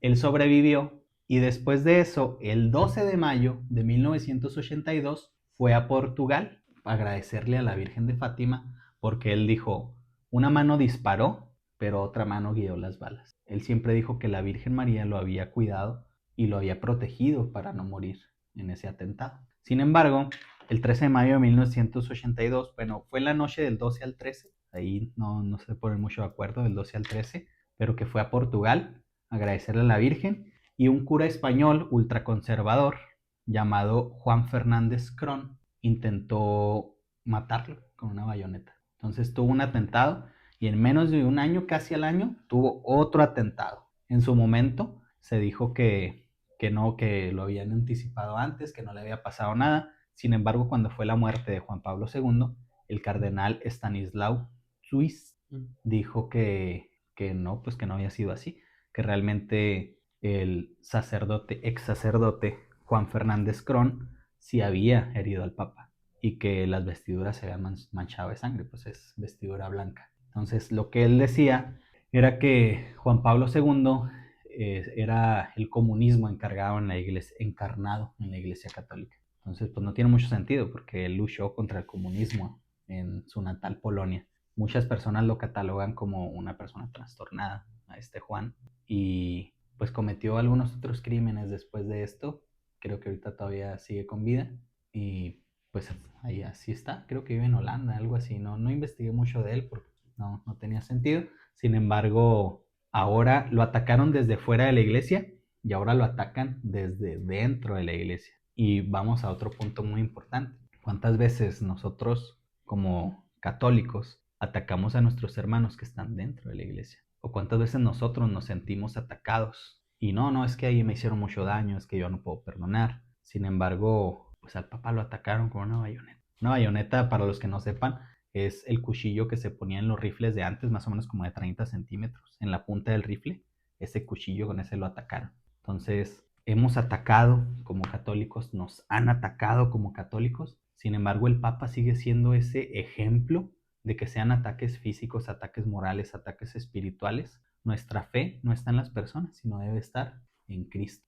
Él sobrevivió y después de eso, el 12 de mayo de 1982, fue a Portugal a agradecerle a la Virgen de Fátima porque él dijo, una mano disparó, pero otra mano guió las balas. Él siempre dijo que la Virgen María lo había cuidado y lo había protegido para no morir en ese atentado. Sin embargo, el 13 de mayo de 1982, bueno, fue la noche del 12 al 13, ahí no se ponen mucho de acuerdo, del 12 al 13, pero que fue a Portugal a agradecerle a la Virgen y un cura español ultraconservador llamado Juan Fernández Cron intentó matarlo con una bayoneta. Entonces tuvo un atentado y en menos de un año, casi al año, tuvo otro atentado. En su momento se dijo que no, que lo habían anticipado antes, que no le había pasado nada. Sin embargo, cuando fue la muerte de Juan Pablo II, el cardenal Stanislao Suiz dijo que no, pues que no había sido así, que realmente el sacerdote, ex sacerdote Juan Fernández Cron sí había herido al Papa y que las vestiduras se habían manchado de sangre, pues es vestidura blanca. Entonces lo que él decía era que Juan Pablo II era el comunismo encargado en la iglesia, encarnado en la Iglesia Católica. Entonces pues no tiene mucho sentido porque él luchó contra el comunismo en su natal Polonia. Muchas personas lo catalogan como una persona trastornada, a este Juan, y pues cometió algunos otros crímenes después de esto. Creo que ahorita todavía sigue con vida y pues ahí así está. Creo que vive en Holanda, algo así. No investigué mucho de él porque no tenía sentido. Sin embargo, ahora lo atacaron desde fuera de la iglesia y ahora lo atacan desde dentro de la iglesia. Y vamos a otro punto muy importante. ¿Cuántas veces nosotros como católicos atacamos a nuestros hermanos que están dentro de la iglesia? ¿O cuántas veces nosotros nos sentimos atacados? Y no, es que ahí me hicieron mucho daño, es que yo no puedo perdonar. Sin embargo, pues al Papa lo atacaron con una bayoneta. Una bayoneta, para los que no sepan, es el cuchillo que se ponía en los rifles de antes, más o menos como de 30 centímetros, en la punta del rifle. Ese cuchillo, con ese lo atacaron. Entonces, hemos atacado como católicos, nos han atacado como católicos. Sin embargo, el Papa sigue siendo ese ejemplo de que sean ataques físicos, ataques morales, ataques espirituales. Nuestra fe no está en las personas, sino debe estar en Cristo.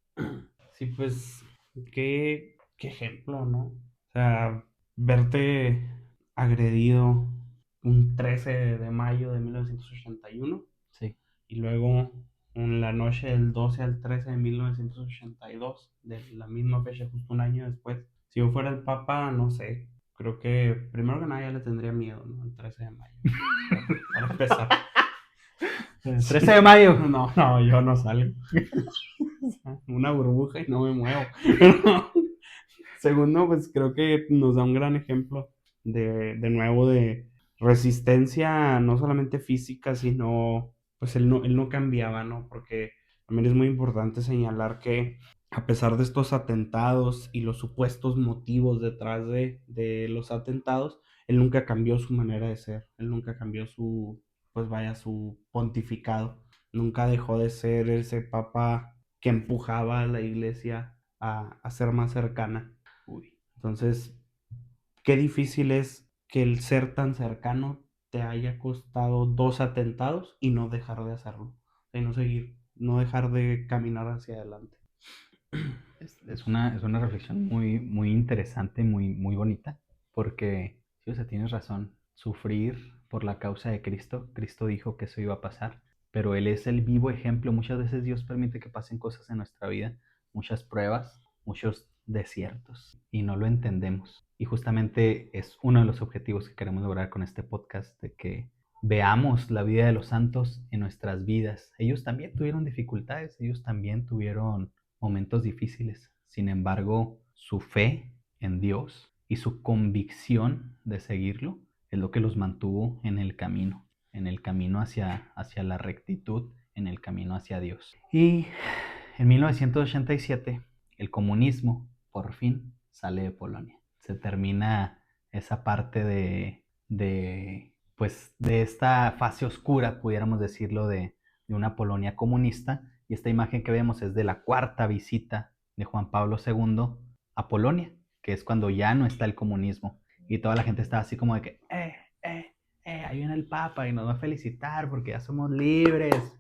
Sí, pues, qué ejemplo, ¿no? O sea, verte agredido un 13 de mayo de 1981 Sí. y luego en la noche del 12 al 13 de 1982, de la misma fecha, justo un año después. Si yo fuera el Papa, no sé, creo que primero que nada ya le tendría miedo, ¿no? El 13 de mayo. Para empezar. 13 de mayo. No, yo no salgo. Una burbuja y no me muevo. Segundo, pues creo que nos da un gran ejemplo de nuevo de resistencia, no solamente física, sino pues él no cambiaba, ¿no? Porque también es muy importante señalar que a pesar de estos atentados y los supuestos motivos detrás de los atentados, él nunca cambió su manera de ser, él nunca cambió pues vaya, su pontificado, nunca dejó de ser ese papa que empujaba a la iglesia a ser más cercana. Entonces, qué difícil es que el ser tan cercano te haya costado 2 atentados y no dejar de hacerlo. Y no dejar de caminar hacia adelante. Es una reflexión muy, muy interesante, muy, muy bonita, porque, sí, o sea, tienes razón, sufrir por la causa de Cristo, Cristo dijo que eso iba a pasar, pero Él es el vivo ejemplo. Muchas veces Dios permite que pasen cosas en nuestra vida, muchas pruebas, muchos desiertos, y no lo entendemos. Y justamente es uno de los objetivos que queremos lograr con este podcast, de que veamos la vida de los santos en nuestras vidas. Ellos también tuvieron dificultades, ellos también tuvieron momentos difíciles. Sin embargo, su fe en Dios y su convicción de seguirlo es lo que los mantuvo en el camino hacia la rectitud, en el camino hacia Dios. Y en 1987, el comunismo por fin sale de Polonia. Se termina esa parte pues, de esta fase oscura, pudiéramos decirlo, de una Polonia comunista. Y esta imagen que vemos es de la cuarta visita de Juan Pablo II a Polonia, que es cuando ya no está el comunismo. Y toda la gente está así como de que, ahí viene el Papa y nos va a felicitar porque ya somos libres.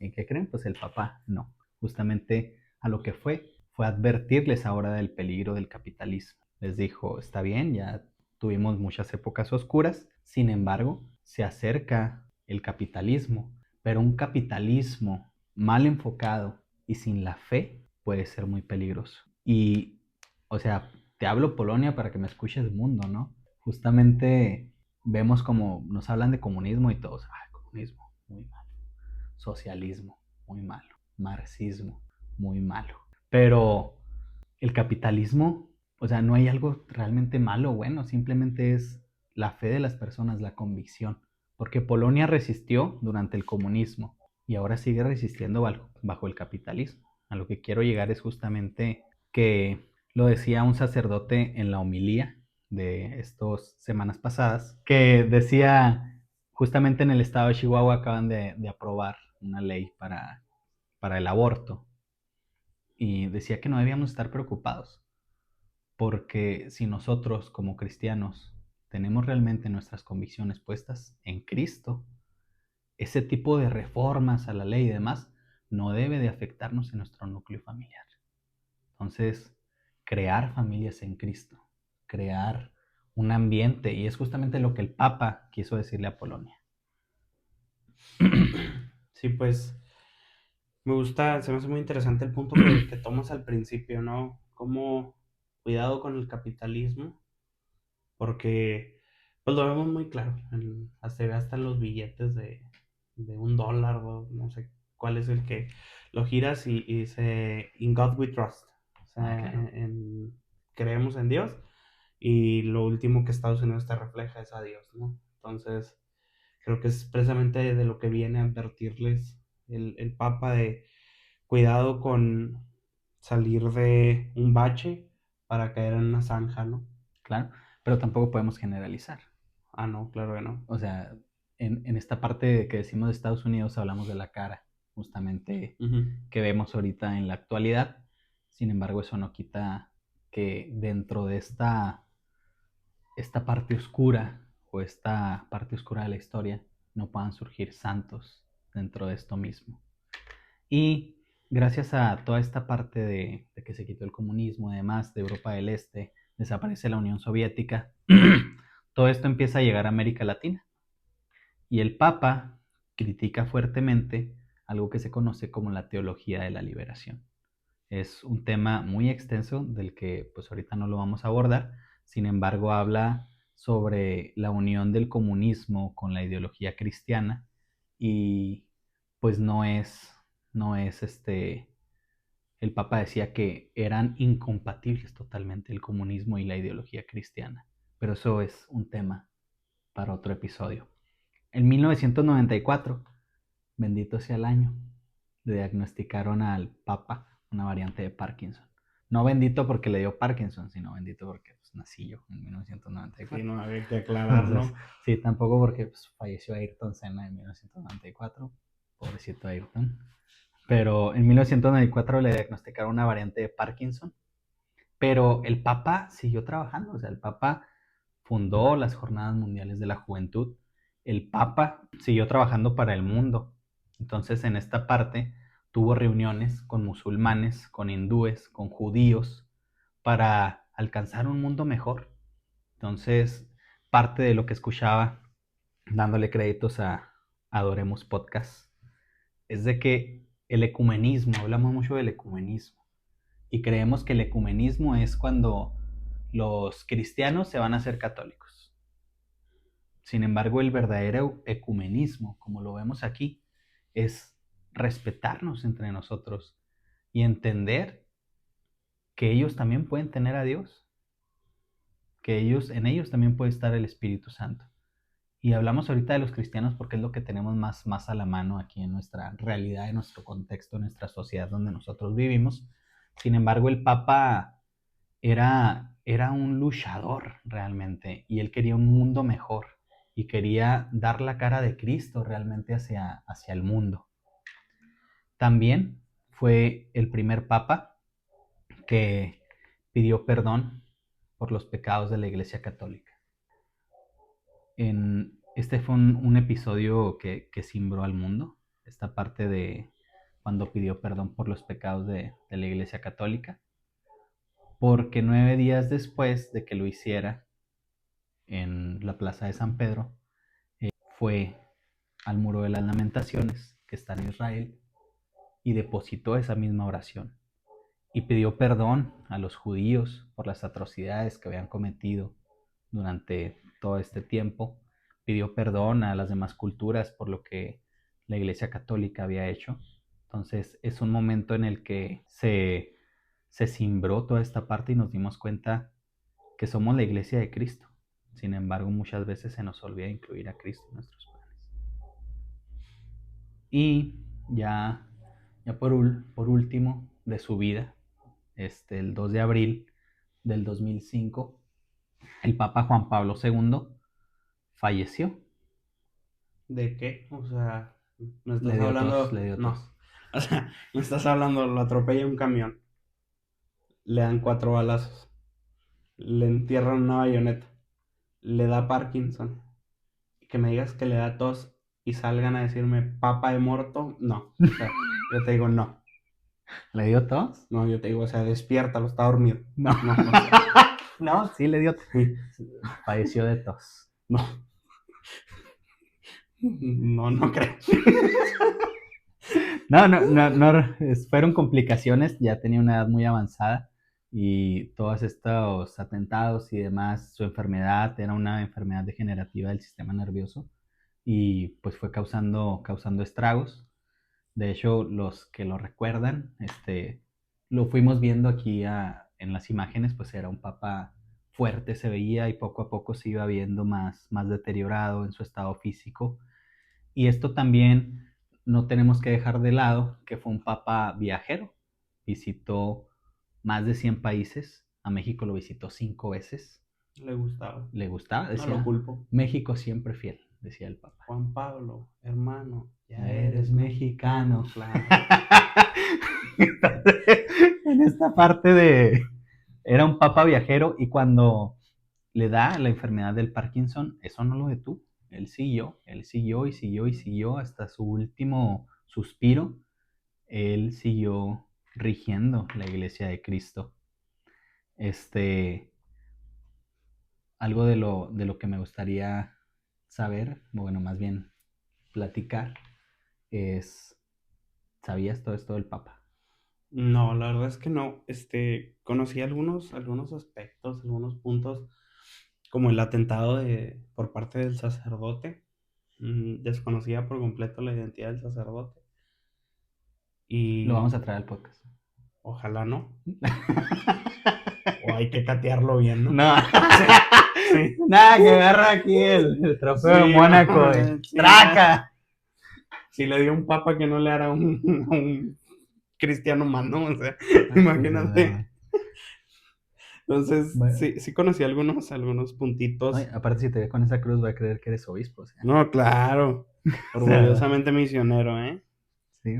¿Y qué creen? Pues el Papa no. Justamente a lo que fue advertirles ahora del peligro del capitalismo. Les dijo, está bien, ya tuvimos muchas épocas oscuras, sin embargo, se acerca el capitalismo, pero un capitalismo mal enfocado y sin la fe puede ser muy peligroso. Y, o sea, te hablo Polonia para que me escuches mundo, ¿no? Justamente vemos como nos hablan de comunismo y todos, comunismo, muy malo. Socialismo, muy malo. Marxismo, muy malo. Pero el capitalismo, o sea, no hay algo realmente malo o bueno, simplemente es la fe de las personas, la convicción. Porque Polonia resistió durante el comunismo y ahora sigue resistiendo bajo el capitalismo. A lo que quiero llegar es justamente que lo decía un sacerdote en la homilía de estas semanas pasadas, que decía, justamente en el estado de Chihuahua acaban de aprobar una ley para el aborto, y decía que no debíamos estar preocupados, porque si nosotros como cristianos tenemos realmente nuestras convicciones puestas en Cristo, ese tipo de reformas a la ley y demás no debe de afectarnos en nuestro núcleo familiar. Entonces, crear familias en Cristo, crear un ambiente, y es justamente lo que el Papa quiso decirle a Polonia. Sí, pues se me hace muy interesante el punto que tomas al principio, ¿no? Como cuidado con el capitalismo, porque pues lo vemos muy claro, se ve hasta en los billetes de $1, o no sé cuál es el que lo giras y dice, In God we trust, o sea, Claro. creemos en Dios, y lo último que Estados Unidos te refleja es a Dios, ¿no? Entonces, creo que es precisamente de lo que viene a advertirles el Papa, de cuidado con salir de un bache para caer en una zanja, ¿no? Claro, pero tampoco podemos generalizar. Ah, no, claro que no. O sea, en esta parte que decimos de Estados Unidos hablamos de la cara, justamente, Ujú. que vemos ahorita en la actualidad. Sin embargo, eso no quita que dentro de esta parte oscura, o esta parte oscura de la historia, no puedan surgir santos dentro de esto mismo. Y gracias a toda esta parte de que se quitó el comunismo y demás de Europa del Este, desaparece la Unión Soviética, todo esto empieza a llegar a América Latina. Y el Papa critica fuertemente algo que se conoce como la teología de la liberación. Es un tema muy extenso del que pues ahorita no lo vamos a abordar. Sin embargo, habla sobre la unión del comunismo con la ideología cristiana, y pues no es el Papa decía que eran incompatibles totalmente el comunismo y la ideología cristiana. Pero eso es un tema para otro episodio. En 1994, bendito sea el año, le diagnosticaron al Papa una variante de Parkinson. No bendito porque le dio Parkinson, sino bendito porque pues, nací yo en 1994. Sí, no había que aclarar, ¿no? Entonces, sí, tampoco porque pues, falleció Ayrton Senna en 1994. Pobrecito Ayrton. Pero en 1994 le diagnosticaron una variante de Parkinson. Pero el Papa siguió trabajando. O sea, el Papa fundó las Jornadas Mundiales de la Juventud. El Papa siguió trabajando para el mundo. Entonces, en esta parte tuvo reuniones con musulmanes, con hindúes, con judíos, para alcanzar un mundo mejor. Entonces, parte de lo que escuchaba, dándole créditos a Adoremos Podcast, es de que el ecumenismo, hablamos mucho del ecumenismo, y creemos que el ecumenismo es cuando los cristianos se van a hacer católicos. Sin embargo, el verdadero ecumenismo, como lo vemos aquí, es respetarnos entre nosotros y entender que ellos también pueden tener a Dios, que en ellos también puede estar el Espíritu Santo. Y hablamos ahorita de los cristianos porque es lo que tenemos más a la mano aquí en nuestra realidad, en nuestro contexto, en nuestra sociedad donde nosotros vivimos. Sin embargo, el Papa era un luchador realmente, y él quería un mundo mejor y quería dar la cara de Cristo realmente hacia el mundo. También fue el primer Papa que pidió perdón por los pecados de la Iglesia Católica. Este fue un episodio que cimbró al mundo, esta parte de cuando pidió perdón por los pecados de la Iglesia Católica, porque 9 días después de que lo hiciera en la plaza de San Pedro, fue al Muro de las Lamentaciones, que está en Israel, y depositó esa misma oración y pidió perdón a los judíos por las atrocidades que habían cometido durante todo este tiempo. Pidió perdón a las demás culturas por lo que la Iglesia Católica había hecho. Entonces es un momento en el que se cimbró toda esta parte y nos dimos cuenta que somos la Iglesia de Cristo. Sin embargo, muchas veces se nos olvida incluir a Cristo en nuestros planes. Y ya por último de su vida, el 2 de abril del 2005, el Papa Juan Pablo II falleció. ¿De qué? O sea, me Le estás dio hablando. tos, le dio No. tos. O sea, me estás hablando, lo atropella un camión. Le dan 4 balazos. Le entierran una bayoneta. Le da Parkinson. Y que me digas que le da tos y salgan a decirme papa de muerto. No. O sea, yo te digo no. ¿Le dio tos? No, yo te digo, o sea, despiértalo, está dormido. No. No, o sea, No, sí le dio tos. sí. Falleció de tos. No. No, no creo. No, fueron complicaciones, ya tenía una edad muy avanzada y todos estos atentados y demás, su enfermedad era una enfermedad degenerativa del sistema nervioso y pues fue causando estragos. De hecho, los que lo recuerdan, lo fuimos viendo aquí en las imágenes, pues era un papa fuerte, se veía, y poco a poco se iba viendo más deteriorado en su estado físico. Y esto también no tenemos que dejar de lado que fue un papa viajero. Visitó más de 100 países. A México lo visitó 5 veces. Le gustaba. Le gustaba, No decía, lo culpo. México siempre fiel, decía el papa. Juan Pablo, hermano, Ya eres mexicano. Claro. En esta parte era un papa viajero, y cuando le da la enfermedad del Parkinson, eso no lo detuvo. Él siguió y siguió y siguió hasta su último suspiro. Él siguió rigiendo la Iglesia de Cristo. Algo de lo que me gustaría saber, bueno, más bien platicar, es, ¿sabías todo esto del Papa? No, la verdad es que no. Conocí algunos aspectos, algunos puntos, como el atentado por parte del sacerdote. Desconocía por completo la identidad del sacerdote. Lo vamos Y a traer al podcast. ojalá no. O hay que catearlo bien, ¿no? No. Sí. Nada, que agarra aquí el trofeo de Sí, Mónaco. no, sí, ¡Traca! Si le dio un papa que no le hará un cristiano más, ¿no? O sea, imagínate. Entonces, Bueno, sí conocí algunos puntitos. ay, aparte, si te ve con esa cruz, va a creer que eres obispo. O sea, No, claro. o sea, Orgullosamente misionero, ¿eh? sí,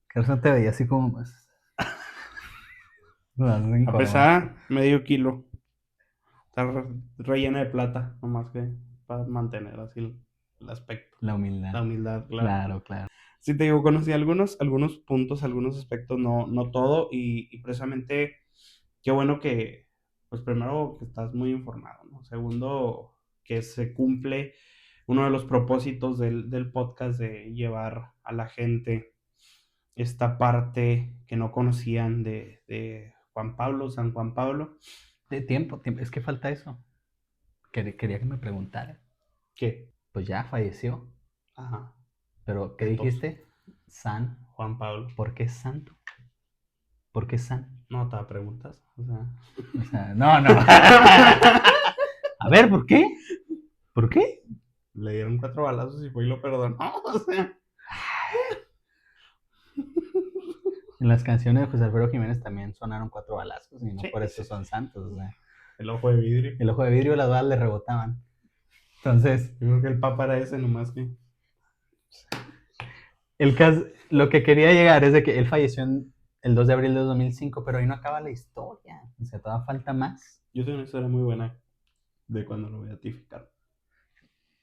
que no te veía así como más. A pesar medio kilo. Está rellena de plata, nomás que para mantener así el aspecto. La humildad. La humildad, claro. Claro, claro. Sí, te digo, conocí algunos puntos, algunos aspectos, no todo, y precisamente qué bueno que, pues primero, que estás muy informado, ¿no? Segundo, que se cumple uno de los propósitos del podcast de llevar a la gente esta parte que no conocían de Juan Pablo, San Juan Pablo. De tiempo, es que falta eso. Quería que me preguntara. ¿Qué? Pues ya falleció. Ajá, Pero, ¿qué entonces, dijiste? San. Juan Pablo. ¿Por qué santo? ¿Por qué san? No te preguntas, o sea. O sea, no. A ver, ¿por qué? ¿Por qué? Le dieron 4 balazos y fue y lo perdonó, o sea. En las canciones de José Alfredo Jiménez también sonaron 4 balazos y no Sí, por eso sí. son santos. O sea, El ojo de vidrio. el ojo de vidrio, las balas le rebotaban. Entonces, Yo creo que el papa era ese nomás que. lo que quería llegar es de que él falleció el 2 de abril de 2005, pero ahí no acaba la historia. O sea, todavía falta más. Yo tengo una historia muy buena de cuando lo beatificaron.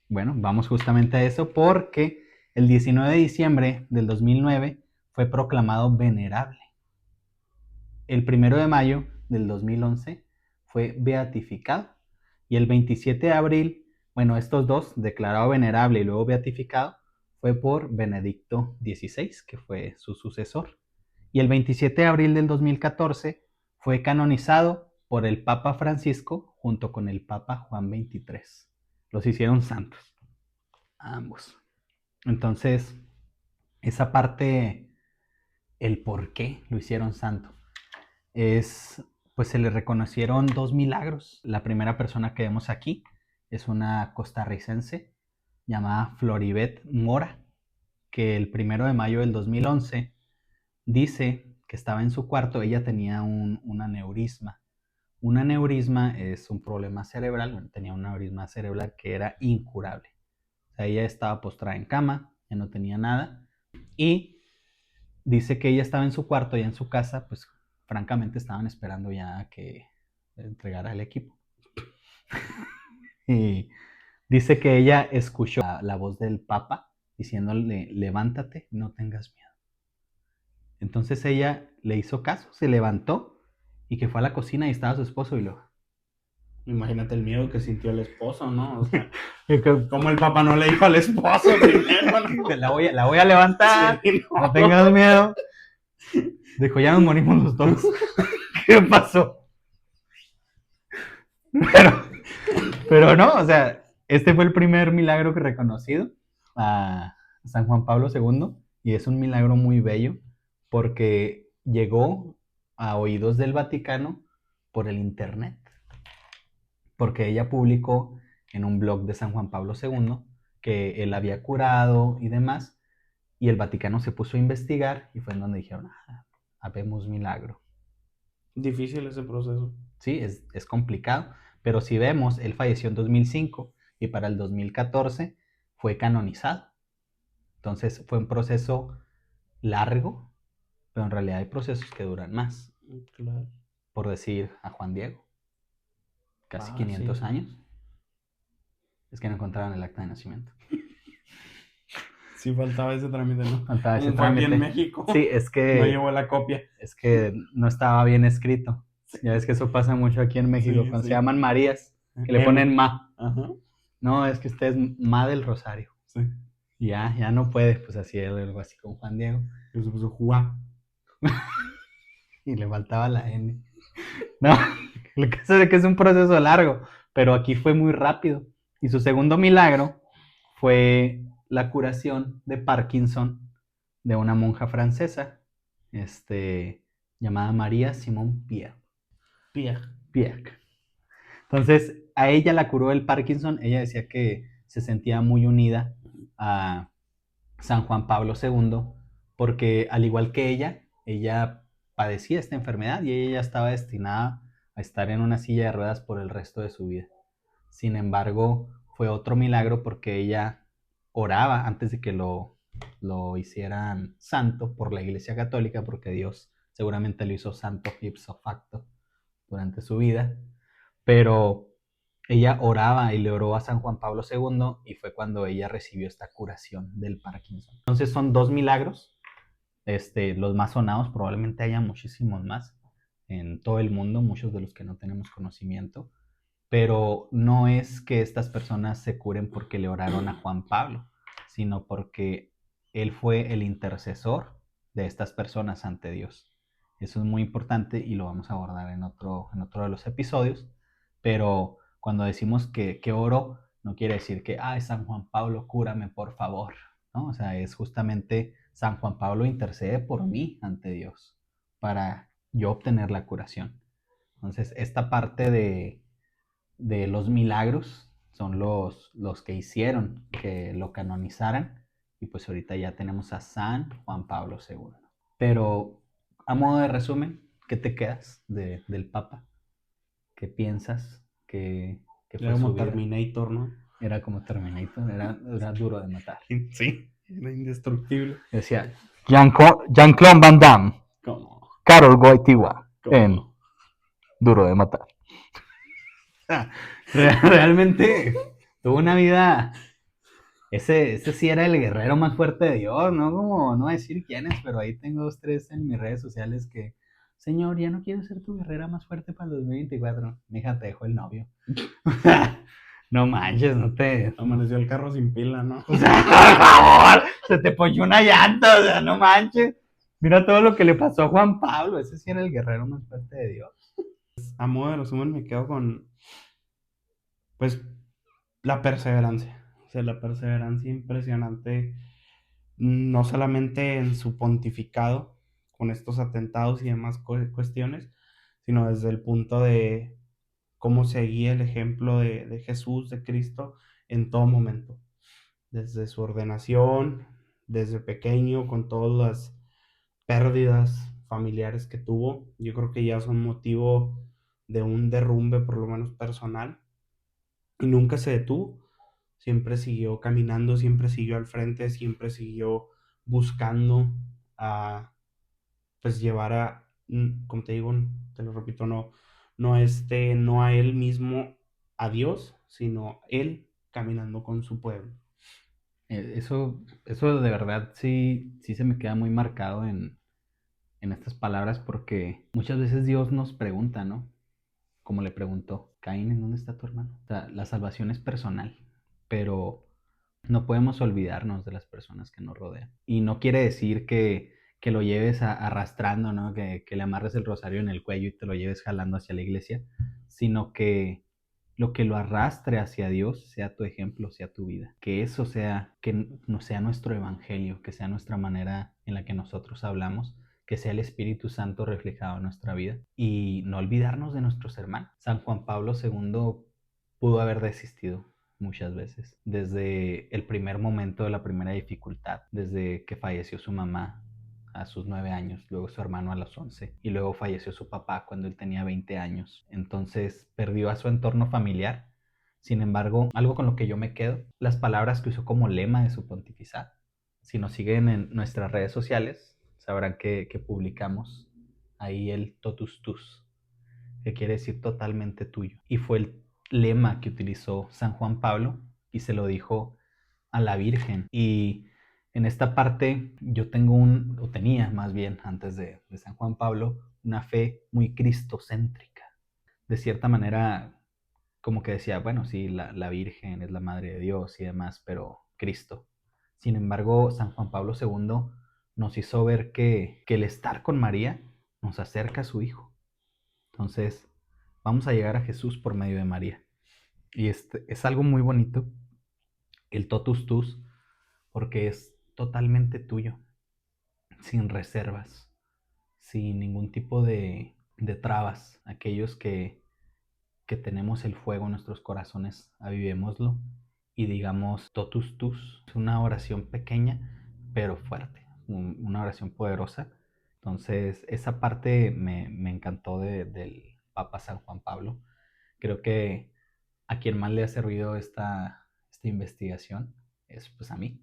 Bueno, vamos justamente a eso porque el 19 de diciembre del 2009 fue proclamado venerable. El 1 de mayo del 2011 fue beatificado y el 27 de abril, bueno, estos dos, declarado venerable y luego beatificado, fue por Benedicto XVI, que fue su sucesor. Y el 27 de abril del 2014 fue canonizado por el Papa Francisco junto con el Papa Juan XXIII. Los hicieron santos, ambos. Entonces, esa parte, el por qué lo hicieron santo, pues se le reconocieron 2 milagros. La primera persona que vemos aquí es una costarricense llamada Floribet Mora, que el 1 de mayo del 2011 dice que estaba en su cuarto, ella tenía un aneurisma. Un aneurisma es un problema cerebral, bueno, tenía un aneurisma cerebral que era incurable. O sea, ella estaba postrada en cama, ya no tenía nada, y dice que ella estaba en su cuarto, ya en su casa, pues francamente estaban esperando ya a que entregara el equipo. Y dice que ella escuchó la voz del Papa diciéndole, levántate, no tengas miedo. Entonces ella le hizo caso, se levantó y que fue a la cocina y estaba su esposo y lo... Imagínate el miedo que sintió el esposo, ¿no? O sea, como el papá no le dijo al esposo primero, ¿no? La voy a levantar, Sí, no tengas miedo. Dijo, ya nos morimos los dos. ¿Qué pasó? Pero no, o sea, este fue el primer milagro que he reconocido a San Juan Pablo II y es un milagro muy bello porque llegó a oídos del Vaticano por el internet, porque ella publicó en un blog de San Juan Pablo II que él había curado y demás, y el Vaticano se puso a investigar y fue en donde dijeron, habemos milagro. Difícil ese proceso. Sí, es complicado, pero si vemos, él falleció en 2005 y para el 2014 fue canonizado. Entonces fue un proceso largo, pero en realidad hay procesos que duran más. Claro. Por decir a Juan Diego, casi 500 sí. años. Es que no encontraron el acta de nacimiento. Sí, faltaba ese trámite, ¿no? Faltaba ese Fue aquí trámite. en México. Sí, es que... No llevó la copia. Es que no estaba bien escrito. Ya ves que eso pasa mucho aquí en México, Sí, cuando sí. se llaman Marías, que le ponen Ma. Ajá. No, es que usted es Ma del Rosario. Sí. Ya no puede, pues así algo así con Juan Diego. Y se puso Juá. Y le faltaba la N. No, lo que pasa es que es un proceso largo, pero aquí fue muy rápido. Y su segundo milagro fue la curación de Parkinson de una monja francesa, llamada María Simone Pierre. Entonces, a ella la curó el Parkinson. Ella decía que se sentía muy unida a San Juan Pablo II, porque al igual que ella padecía esta enfermedad y ella ya estaba destinada a estar en una silla de ruedas por el resto de su vida. Sin embargo, fue otro milagro porque ella oraba antes de que lo hicieran santo por la Iglesia Católica, porque Dios seguramente lo hizo santo ipso facto durante su vida, pero ella oraba y le oró a San Juan Pablo II y fue cuando ella recibió esta curación del Parkinson. Entonces son dos milagros, los más sonados, probablemente haya muchísimos más en todo el mundo, muchos de los que no tenemos conocimiento, pero no es que estas personas se curen porque le oraron a Juan Pablo, sino porque él fue el intercesor de estas personas ante Dios. Eso es muy importante y lo vamos a abordar en otro de los episodios, pero cuando decimos que oro, no quiere decir que, ay, San Juan Pablo, cúrame por favor, ¿no? O sea, es justamente San Juan Pablo intercede por mí ante Dios para yo obtener la curación. Entonces, esta parte de los milagros son los que hicieron que lo canonizaran y pues ahorita ya tenemos a San Juan Pablo II. Pero a modo de resumen, ¿qué te quedas del Papa? ¿Qué piensas que Era fue su como vida? Terminator, ¿no? Era como Terminator, era duro de matar. Sí, era indestructible. Decía Jean-Claude Van Damme, Como, Karol Wojtyła en como. Duro de Matar. Realmente tuvo una vida. Ese sí era el guerrero más fuerte de Dios, ¿no? Como no decir quiénes, pero ahí tengo 2, 3 en mis redes sociales que, Señor, ya no quiero ser tu guerrera más fuerte para el 2024. Mija, te dejo el novio. No manches, no te. Amaneció el carro sin pila, ¿no? O sea, por favor, se te ponchó una llanta, o sea, no manches. Mira todo lo que le pasó a Juan Pablo, ese sí era el guerrero más fuerte de Dios. A modo de resumen me quedo con, pues, la perseverancia. O sea, la perseverancia impresionante, no solamente en su pontificado, con estos atentados y demás cuestiones, sino desde el punto de cómo seguía el ejemplo de Jesús, de Cristo, en todo momento. Desde su ordenación, desde pequeño, con todas las pérdidas familiares que tuvo, yo creo que ya son motivo de un derrumbe, por lo menos personal, y nunca se detuvo, siempre siguió caminando, siempre siguió al frente, siempre siguió buscando a, pues llevar a, como te digo, te lo repito, no a él mismo, a Dios, sino él caminando con su pueblo. Eso de verdad sí se me queda muy marcado en estas palabras porque muchas veces Dios nos pregunta, ¿no? Como le preguntó, Caín, ¿en dónde está tu hermano? O sea, la salvación es personal, pero no podemos olvidarnos de las personas que nos rodean. Y no quiere decir que lo lleves arrastrando, ¿no? Que le amarres el rosario en el cuello y te lo lleves jalando hacia la iglesia, sino que lo que lo arrastre hacia Dios sea tu ejemplo, sea tu vida. Que eso sea, que no sea nuestro evangelio, que sea nuestra manera en la que nosotros hablamos, que sea el Espíritu Santo reflejado en nuestra vida y no olvidarnos de nuestros hermanos. San Juan Pablo II pudo haber desistido muchas veces, desde el primer momento de la primera dificultad, desde que falleció su mamá a sus 9 años, luego su hermano a los 11 y luego falleció su papá cuando él tenía 20 años. Entonces perdió a su entorno familiar. Sin embargo, algo con lo que yo me quedo, las palabras que usó como lema de su pontificado. Si nos siguen en nuestras redes sociales, sabrán que publicamos ahí el totus tus, que quiere decir totalmente tuyo. Y fue el lema que utilizó San Juan Pablo y se lo dijo a la Virgen. Y en esta parte yo tengo o tenía más bien antes de San Juan Pablo, una fe muy cristocéntrica. De cierta manera, como que decía, bueno, sí, la Virgen es la Madre de Dios y demás, pero Cristo. Sin embargo, San Juan Pablo II nos hizo ver que el estar con María nos acerca a su Hijo. Entonces, vamos a llegar a Jesús por medio de María. Y es algo muy bonito, el totus tus, porque es totalmente tuyo, sin reservas, sin ningún tipo de trabas. Aquellos que tenemos el fuego en nuestros corazones, avivémoslo y digamos totus tus. Es una oración pequeña, pero fuerte, una oración poderosa. Entonces, esa parte me encantó del Papa San Juan Pablo. Creo que a quien más le ha servido esta investigación es pues a mí.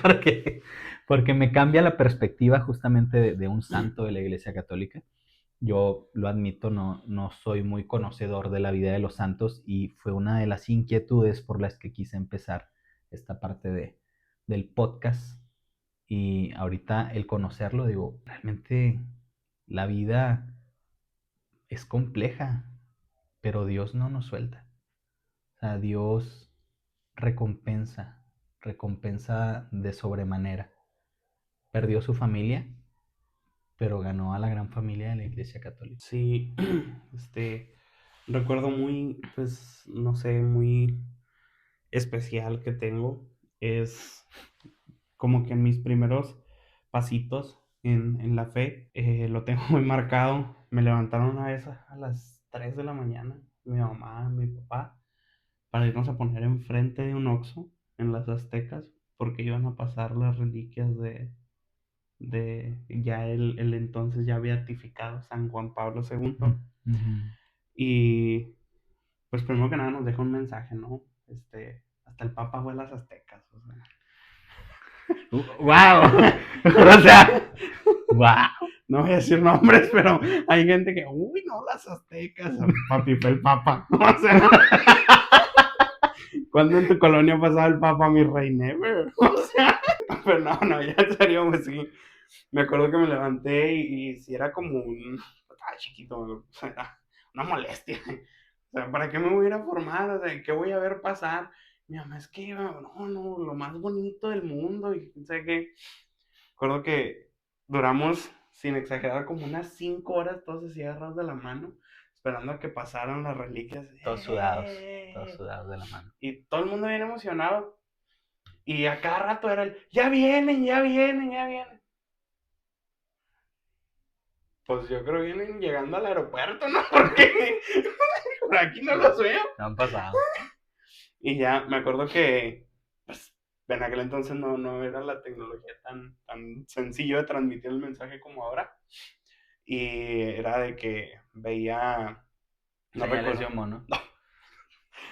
porque, porque me cambia la perspectiva justamente de un santo de la Iglesia Católica Yo lo admito, no soy muy conocedor de la vida de los santos y fue una de las inquietudes por las que quise empezar esta parte del podcast. Y ahorita el conocerlo, digo, realmente la vida es compleja, pero Dios no nos suelta. O sea, Dios recompensa, recompensa de sobremanera. Perdió su familia, pero ganó a la gran familia de la Iglesia Católica. Sí, recuerdo muy, pues, no sé, muy especial que tengo. Es como que en mis primeros pasitos en la fe, lo tengo muy marcado. Me levantaron una vez a las 3 de la mañana, mi mamá, mi papá, para irnos a poner enfrente de un Oxxo en las Aztecas, porque iban a pasar las reliquias de ya el entonces ya beatificado San Juan Pablo II. Y pues primero que nada nos deja un mensaje, ¿no? Hasta el Papa fue a las Aztecas, o sea. ¡Wow! O sea, ¡wow! No voy a decir nombres, pero hay gente que, uy, no, las Aztecas, papi, fue el Papa. O sea, ¿cuándo en tu colonia pasaba el Papa, mi rey? Never. O sea, pero no, ya en serio, pues sí. Me acuerdo que me levanté y si era como estaba chiquito, o sea, era una molestia. O sea, ¿para qué me voy a ir a formar? O sea, ¿qué voy a ver pasar? Mi mamá, es que no, lo más bonito del mundo. Y no sé qué. Recuerdo que duramos, sin exagerar, como unas 5 horas todos así agarrados de la mano, esperando a que pasaran las reliquias. Todos sudados de la mano. Y todo el mundo bien emocionado. Y a cada rato era el, ya vienen, ya vienen, ya vienen. Pues yo creo que vienen llegando al aeropuerto, ¿no? Porque por aquí no los veo. No han pasado. Y ya me acuerdo que, pues, en aquel entonces no era la tecnología tan sencillo de transmitir el mensaje como ahora. Y era de que veía, no Señales de recuerdo, humo, ¿no?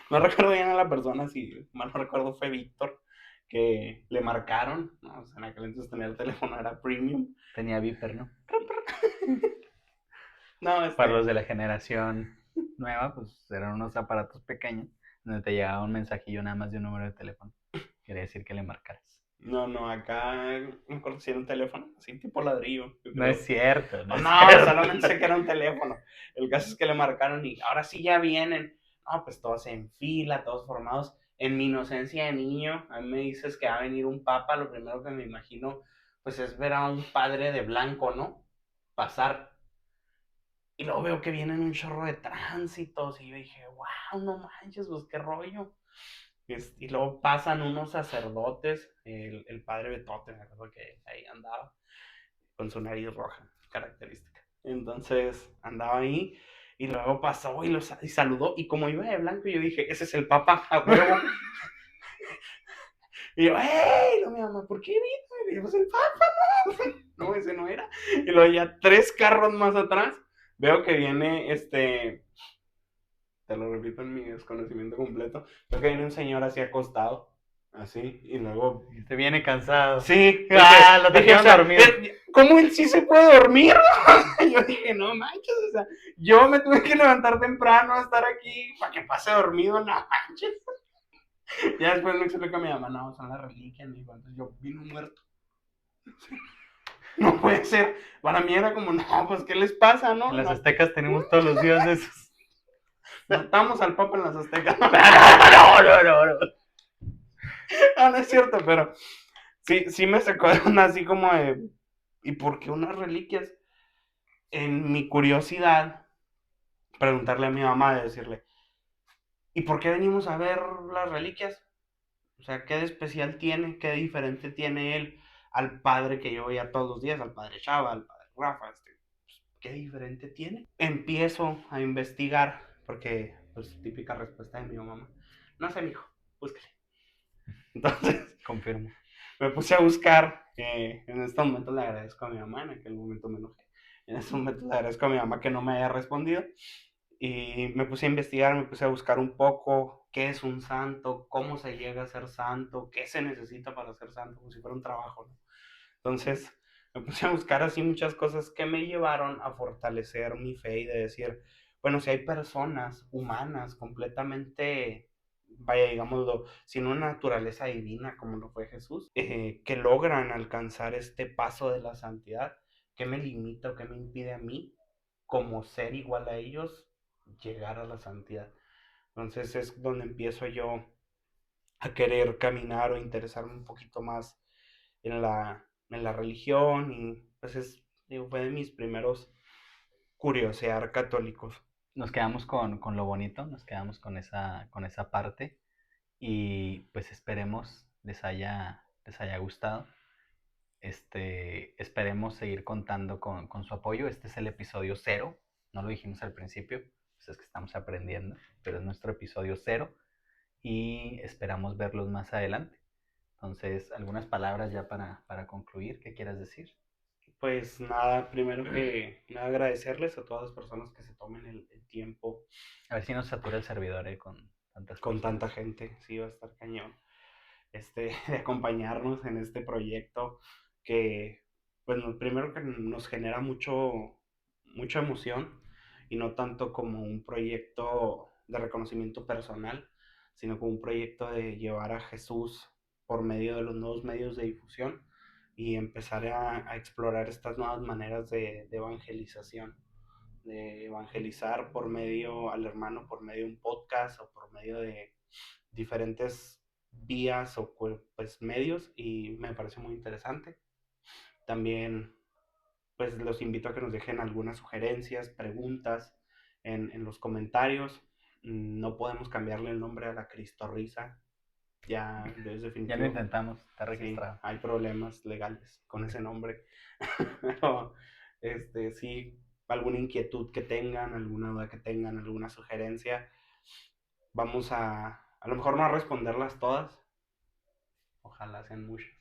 no recuerdo bien a la persona, si mal no recuerdo fue Víctor, que le marcaron, ¿no? O sea, en aquel entonces tenía el teléfono, era premium. Tenía Viper, ¿no? No, Para los de la generación nueva, pues eran unos aparatos pequeños donde te llegaba un mensajillo nada más de un número de teléfono. Quería decir que le marcaras. No, acá me acuerdo si era un teléfono, así tipo ladrillo. Yo No creo. es cierto, no es No, cierto. solamente sé que era un teléfono. El caso es que le marcaron y ahora sí ya vienen. No, pues todos en fila, todos formados. En mi inocencia de niño, a mí me dices que va a venir un papa, lo primero que me imagino, pues es ver a un padre de blanco, ¿no? Pasar. Y luego veo que vienen un chorro de tránsitos y yo dije, wow, no manches, pues qué rollo. Y luego pasan unos sacerdotes, el padre Betote, me acuerdo que ahí andaba, con su nariz roja, característica. Entonces andaba ahí y luego pasó y saludó. Y como iba de blanco, yo dije, ese es el Papa, a huevo. Y yo, ¡hey! No, mi mamá, ¿por qué vino? Y yo, pues el Papa, no. No, ese no era. Y luego ya 3 carros más atrás, veo que viene te lo repito en mi desconocimiento completo, veo que viene un señor así acostado, así, y luego Te viene cansado. sí, Lo trajeron dormido. ¿Cómo él sí se puede dormir? Yo dije, no manches, o sea, yo me tuve que levantar temprano a estar aquí para que pase dormido, no manches. Ya después me explica a mi mamá, no, son las reliquias, me dijo, entonces yo vino muerto. No puede ser. Para mí era como, no, pues, ¿qué les pasa, no? En las No, aztecas tenemos todos los dioses. matamos al Papa en las Aztecas. No. No, no es cierto, pero sí me sacó de una así como de, ¿y por qué unas reliquias? En mi curiosidad, preguntarle a mi mamá, de decirle, ¿y por qué venimos a ver las reliquias? O sea, ¿qué de especial tiene? ¿Qué de diferente tiene él al padre que yo veía todos los días? Al padre Chava, al padre Rafa, ¿qué diferente tiene? Empiezo a investigar, porque, pues, típica respuesta de mi mamá, no sé, mijo, búscale. Entonces, Confirmo. me puse a buscar, en este momento le agradezco a mi mamá, en aquel momento me enojé, en este momento le agradezco a mi mamá que no me haya respondido, y me puse a investigar, me puse a buscar un poco qué es un santo, cómo se llega a ser santo, qué se necesita para ser santo, como si fuera un trabajo, ¿no? Entonces, me puse a buscar así muchas cosas que me llevaron a fortalecer mi fe y de decir, bueno, si hay personas humanas completamente, vaya, digámoslo, sin una naturaleza divina como lo fue Jesús, que logran alcanzar este paso de la santidad, ¿qué me limita o qué me impide a mí, como ser igual a ellos, llegar a la santidad? Entonces es donde empiezo yo a querer caminar o interesarme un poquito más en la religión y pues digo, fue de mis primeros curiosear católicos. Nos quedamos con lo bonito, nos quedamos con esa parte y pues esperemos les haya gustado. Esperemos seguir contando con su apoyo. Este es el episodio cero, no lo dijimos al principio, pues es que estamos aprendiendo, pero es nuestro episodio cero y esperamos verlos más adelante. Entonces, algunas palabras ya para concluir, ¿qué quieras decir? Pues nada, primero que nada agradecerles a todas las personas que se tomen el tiempo A ver si nos satura el servidor con tantas con personas. tanta gente, sí va a estar cañón, de acompañarnos en este proyecto que, pues primero que nos genera mucha emoción y no tanto como un proyecto de reconocimiento personal, sino como un proyecto de llevar a Jesús por medio de los nuevos medios de difusión y empezar a explorar estas nuevas maneras de evangelización, de evangelizar por medio al hermano, por medio de un podcast o por medio de diferentes vías o pues medios y me parece muy interesante. También pues los invito a que nos dejen algunas sugerencias, preguntas en los comentarios. No podemos cambiarle el nombre a la Cristo Risa, ya es Ya lo definitivo. intentamos, está Sí, registrado. hay problemas legales con ese nombre. Pero, sí, alguna inquietud que tengan, alguna duda que tengan, alguna sugerencia, vamos a lo mejor no a responderlas todas, ojalá sean muchas,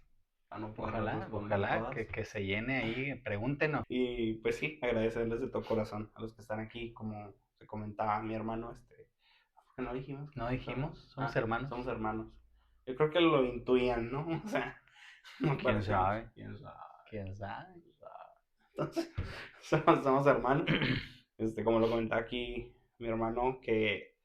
a no poderlas responder Ojalá todas. que se llene ahí, pregúntenos. Y pues sí, agradecerles de todo corazón a los que están aquí, como se comentaba mi hermano, ¿por qué no dijimos? No dijimos, somos Ah, hermanos. somos hermanos. Yo creo que lo intuían, ¿no? O sea, no ¿Quién parecemos. sabe? ¿Quién sabe? ¿Quién sabe? Entonces, somos hermanos. Como lo comentaba aquí mi hermano, que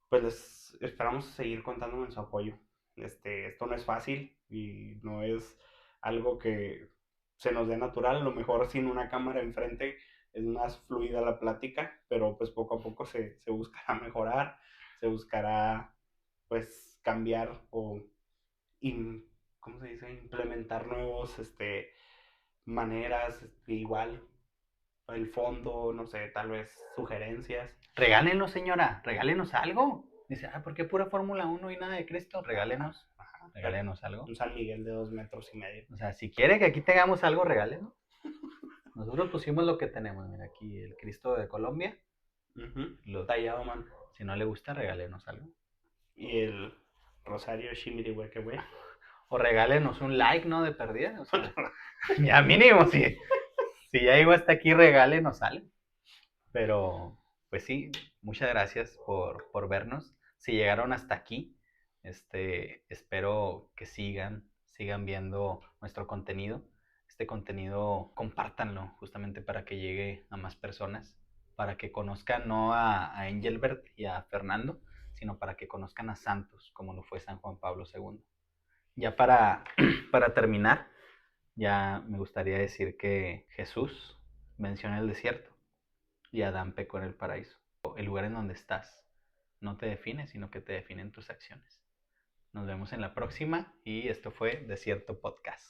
pues les esperamos seguir contando en su apoyo. Esto no es fácil y no es algo que se nos dé natural. A lo mejor sin una cámara enfrente es más fluida la plática, pero pues poco a poco se buscará mejorar, se buscará pues cambiar o, ¿cómo se dice? Implementar nuevos, maneras, igual el fondo, no sé, tal vez sugerencias. Regálenos, señora, regálenos algo. Dice, ¿por qué pura Fórmula 1 y nada de Cristo? Regálenos, Ajá, regálenos algo. un San Miguel de 2,5 metros. O sea, si quiere que aquí tengamos algo, regálenos. Nosotros pusimos lo que tenemos. Mira, aquí el Cristo de Colombia. Lo, Tallado, man. si no le gusta, regálenos algo. Y el Rosario Shimirihueque, güey. O regálenos un like, ¿no? De perdida. O sea, ya mínimo, si ya llegó hasta aquí, regálenos algo. Pero, pues sí, muchas gracias por vernos. Si llegaron hasta aquí, espero que sigan viendo nuestro contenido. Este contenido, compártanlo justamente para que llegue a más personas, para que conozcan no a Engelbert y a Fernando, sino para que conozcan a santos, como lo fue San Juan Pablo II. Ya para terminar, ya me gustaría decir que Jesús menciona el desierto y Adán pecó en el paraíso. El lugar en donde estás no te define, sino que te definen tus acciones. Nos vemos en la próxima y esto fue Desierto Podcast.